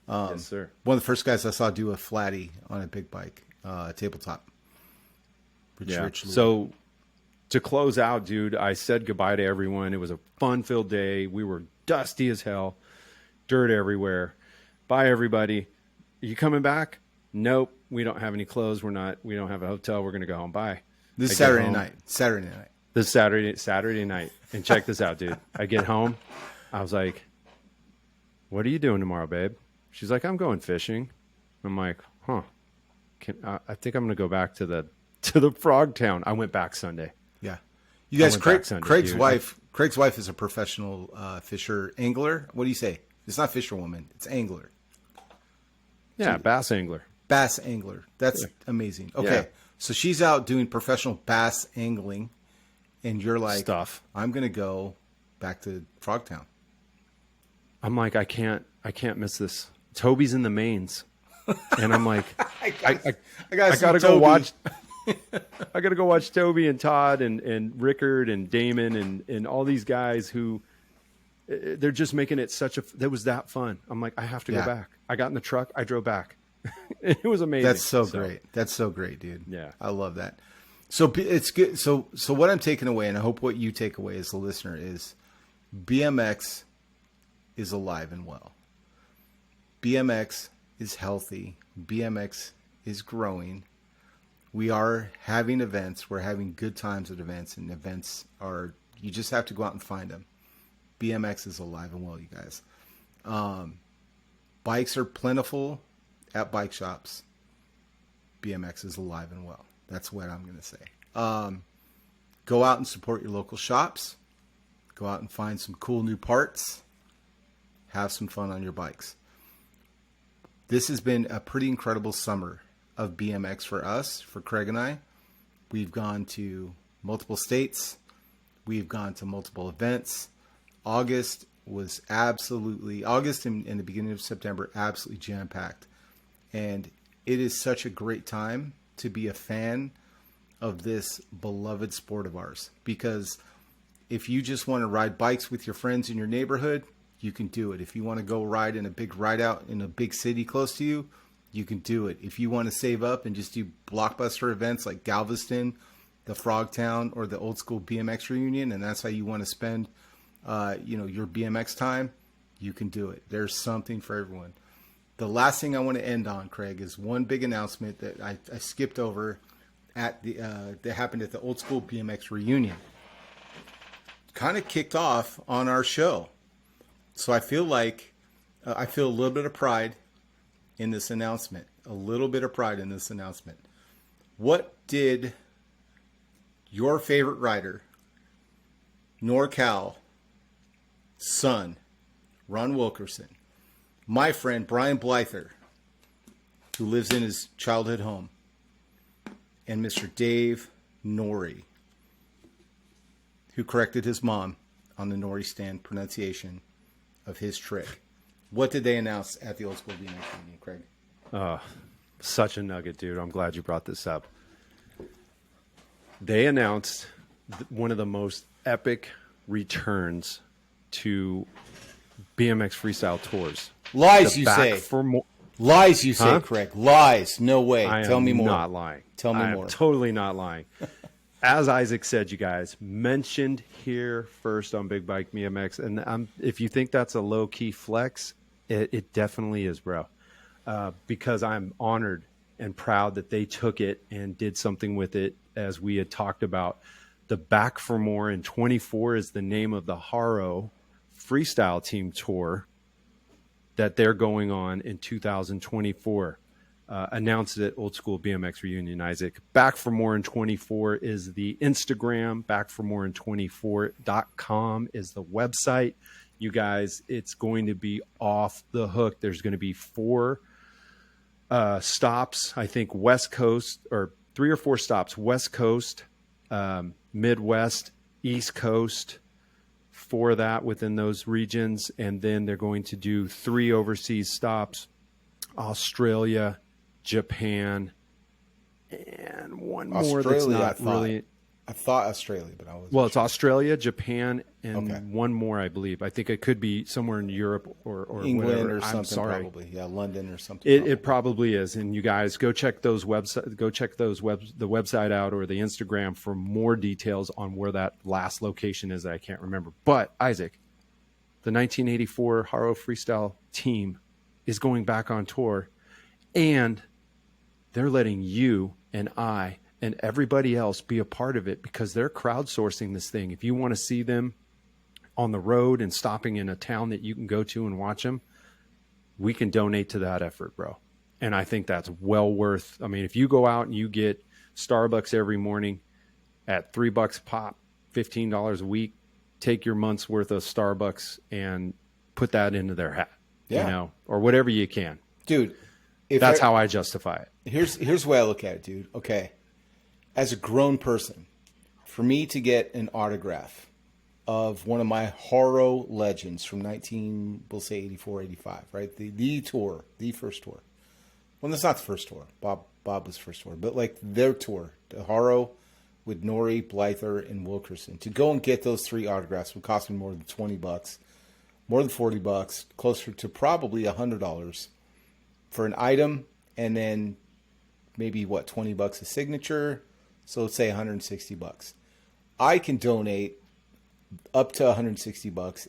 Yes, sir. One of the first guys I saw do a flatty on a big bike, tabletop. Richie Rich. So to close out, dude, I said goodbye to everyone. It was a fun-filled day. We were dusty as hell, dirt everywhere. Bye, everybody. Are you coming back? Nope. We don't have any clothes. We don't have a hotel. We're going to go home. Bye. This is Saturday night. Saturday night. This Saturday night. And check this out, dude. I get home. I was like, what are you doing tomorrow, babe? She's like, I'm going fishing. I'm like, huh. I think I'm going to go back to the Frogtown. I went back Sunday. Yeah. You guys, Craig's dude. wife is a professional fisher, angler. What do you say? It's not fisherwoman. It's angler. Yeah, bass angler. Bass angler. That's amazing. Okay. Yeah. So she's out doing professional bass angling, and you're like, I'm going to go back to Frogtown. I'm like, I can't miss this. Toby's in the mains. And I'm like, I gotta go watch. I gotta go watch Toby and Todd and Rickard and Damon and all these guys who they're just making it that was that fun. I'm like, I have to go back. I got in the truck. I drove back. It was amazing. That's so great. That's so great, dude. Yeah. I love that. So it's good. So what I'm taking away, and I hope what you take away as a listener, is BMX is alive and well. BMX is healthy. BMX is growing. We are having events. We're having good times at events, and events you just have to go out and find them. BMX is alive and well, you guys. Bikes are plentiful at bike shops. BMX is alive and well. That's what I'm going to say. Go out and support your local shops. Go out and find some cool new parts. Have some fun on your bikes. This has been a pretty incredible summer of BMX for us, for Craig and I. We've gone to multiple states. We've gone to multiple events. August and the beginning of September, absolutely jam-packed. And it is such a great time to be a fan of this beloved sport of ours. Because if you just want to ride bikes with your friends in your neighborhood, you can do it. If you want to go ride in a big rideout in a big city close to you, you can do it. If you want to save up and just do blockbuster events like Galveston, the Frogtown, or the Oldschool BMX Reunion, and that's how you want to spend your BMX time, you can do it. There's something for everyone. The last thing I want to end on, Craig, is one big announcement that I skipped over that happened at the Oldschool BMX Reunion. Kind of kicked off on our show. So I feel like a little bit of pride in this announcement. A little bit of pride in this announcement. What did your favorite rider, NorCal, son, Ron Wilkerson, my friend Brian Blyther, who lives in his childhood home, and Mr. Dave Norrie, who corrected his mom on the Norrie stand pronunciation of his trick. What did they announce at the Oldschool BMX Reunion, Craig? Such a nugget, dude. I'm glad you brought this up. They announced one of the most epic returns to BMX freestyle tours. Lies, you say. Lies, you say, Huh? Craig. Lies. No way. Tell me more. I'm not lying. Tell me more. I'm totally not lying. As Isaac said, you guys, mentioned here first on Big Bike BMX. And if you think that's a low-key flex, it definitely is, bro. Because I'm honored and proud that they took it and did something with it, as we had talked about. The Back for More in 24 is the name of the Haro freestyle team tour that they're going on in 2024. Announced it at Oldschool BMX Reunion, Isaac. Back for More in 24 is the Instagram. backformoreinTwenty4.com is the website. You guys, it's going to be off the hook. There's going to be 4 stops, I think, West Coast, or 3 or 4 stops, West Coast, Midwest, East Coast, for that within those regions. And then they're going to do 3 overseas stops, Australia, Japan, and one more that's not really. I thought Australia, but I was. Well, it's Australia, Japan, and Okay. one more, I believe. I think it could be somewhere in Europe or England whatever. or something. I'm sorry. Probably, yeah, London or something. It probably is. And you guys go check those website. Go check the website out or the Instagram for more details on where that last location is that I can't remember. But Isaac, the 1984 Haro Freestyle team is going back on tour, and they're letting you and I and everybody else be a part of it because they're crowdsourcing this thing. If you want to see them on the road and stopping in a town that you can go to and watch them, we can donate to that effort, bro. And I think that's well worth. I mean, if you go out and you get Starbucks every morning at $3 a pop, $15 a week, take your month's worth of Starbucks and put that into their hat, you know, or whatever you can. Dude, that's how I justify it. Here's the way I look at it, dude. Okay. As a grown person, for me to get an autograph of one of my Haro legends from we'll say 84, 85, right? The tour, the first tour. Well, that's not the first tour. Bob was first tour, but like their tour, the Haro with Norrie, Blyther, and Wilkerson. To go and get those 3 autographs would cost me more than $20, more than $40, closer to probably $100 for an item, and then maybe $20 a signature. So let's say $160. I can donate up to $160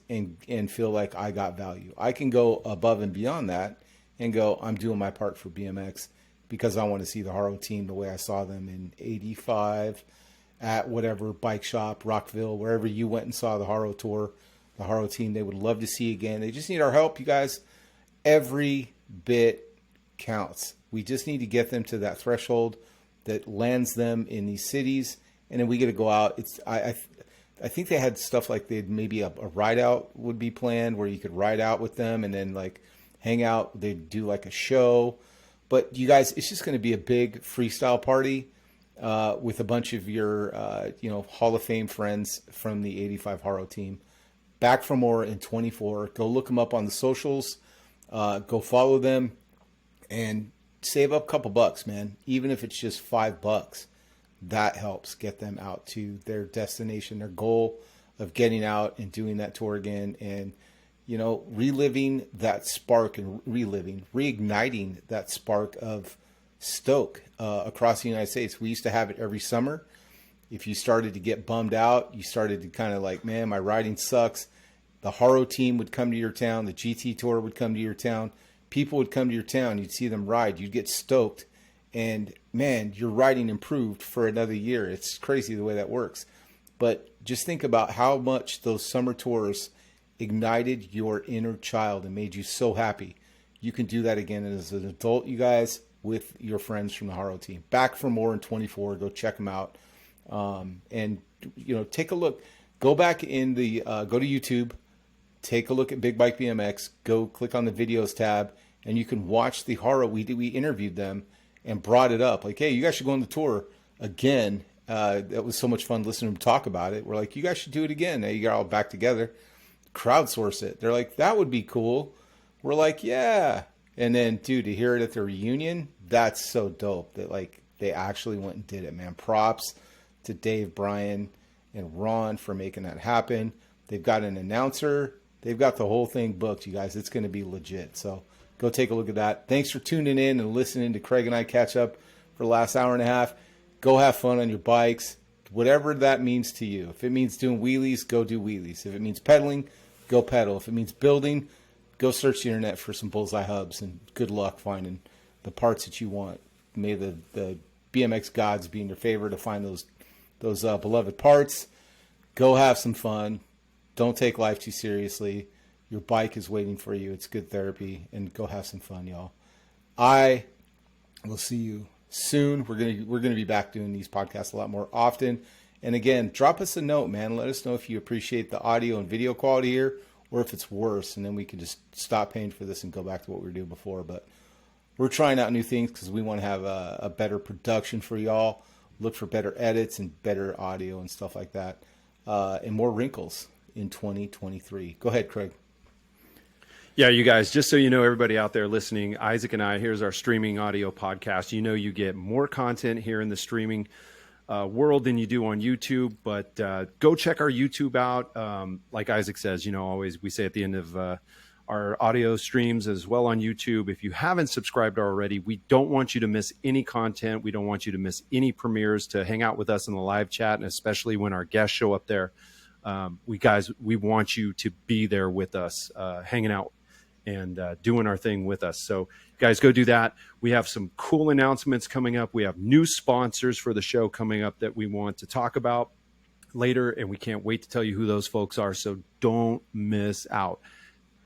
and feel like I got value. I can go above and beyond that and go, I'm doing my part for BMX because I want to see the Haro team the way I saw them in 85 at whatever bike shop, Rockville, wherever you went and saw the Haro tour, the Haro team. They would love to see again. They just need our help, you guys. Every bit counts. We just need to get them to that threshold that lands them in these cities, and then we get to go out. I think they had stuff like maybe a ride out would be planned where you could ride out with them and then like hang out. They'd do like a show, but you guys, it's just going to be a big freestyle party with a bunch of your Hall of Fame friends from the 85 Haro team. Back for more in 24. Go look them up on the socials. Go follow them and save up a couple bucks, man. Even if it's just $5, that helps get them out to their destination, their goal of getting out and doing that tour again. And, reliving that spark and reigniting that spark of stoke across the United States. We used to have it every summer. If you started to get bummed out, you started to kind of like, man, my riding sucks. The Haro team would come to your town. The GT tour would come to your town. People would come to your town. You'd see them ride. You'd get stoked. And, man, your riding improved for another year. It's crazy the way that works. But just think about how much those summer tours ignited your inner child and made you so happy. You can do that again as an adult, you guys, with your friends from the Haro team. Back for more in 24. Go check them out. And, take a look. Go back in the go to YouTube. Take a look at Big Bike BMX. Go click on the videos tab, and you can watch the Haro. We interviewed them and brought it up. Like, hey, you guys should go on the tour again. It was so much fun listening to them talk about it. We're like, you guys should do it again. Now you got all back together, crowdsource it. They're like, that would be cool. We're like, yeah. And then, dude, to hear it at the reunion, that's so dope that like they actually went and did it, man. Props to Dave, Brian, and Ron for making that happen. They've got an announcer. They've got the whole thing booked, you guys. It's going to be legit. So go take a look at that. Thanks for tuning in and listening to Craig and I catch up for the last hour and a half. Go have fun on your bikes, whatever that means to you. If it means doing wheelies, go do wheelies. If it means pedaling, go pedal. If it means building, go search the internet for some bullseye hubs, and good luck finding the parts that you want. May the BMX gods be in your favor to find those beloved parts. Go have some fun. Don't take life too seriously. Your bike is waiting for you. It's good therapy, and go have some fun, y'all. I will see you soon. We're gonna be back doing these podcasts a lot more often. And again, drop us a note, man. Let us know if you appreciate the audio and video quality here, or if it's worse, and then we can just stop paying for this and go back to what we were doing before. But we're trying out new things because we want to have a better production for y'all. Look for better edits and better audio and stuff like that, and more wrinkles in 2023. Go ahead, Craig. Yeah, you guys, just so you know, everybody out there listening, Isaac and I, here's our streaming audio podcast. You know, you get more content here in the streaming world than you do on YouTube, but go check our YouTube out. Like Isaac says, you know, always we say at the end of our audio streams as well on YouTube. If you haven't subscribed already, we don't want you to miss any content. We don't want you to miss any premieres, to hang out with us in the live chat, and especially when our guests show up there. We want you to be there with us, hanging out and doing our thing with us. So guys, go do that. We have some cool announcements coming up. We have new sponsors for the show coming up that we want to talk about later, and we can't wait to tell you who those folks are. So don't miss out.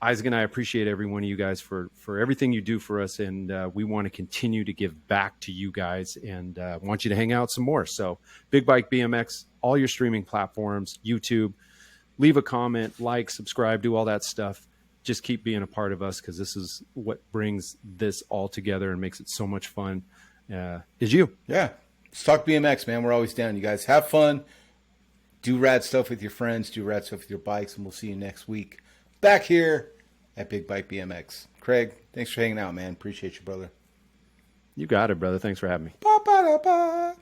Isaac and I appreciate every one of you guys for everything you do for us, and we want to continue to give back to you guys, and want you to hang out some more. So Big Bike BMX, all your streaming platforms, YouTube, leave a comment, like, subscribe, do all that stuff. Just keep being a part of us, because this is what brings this all together and makes it so much fun. Is you. Yeah. Let's talk BMX, man. We're always down. You guys have fun. Do rad stuff with your friends. Do rad stuff with your bikes. And we'll see you next week back here at Big Bike BMX. Craig, thanks for hanging out, man. Appreciate you, brother. You got it, brother. Thanks for having me. Ba-ba-da-ba.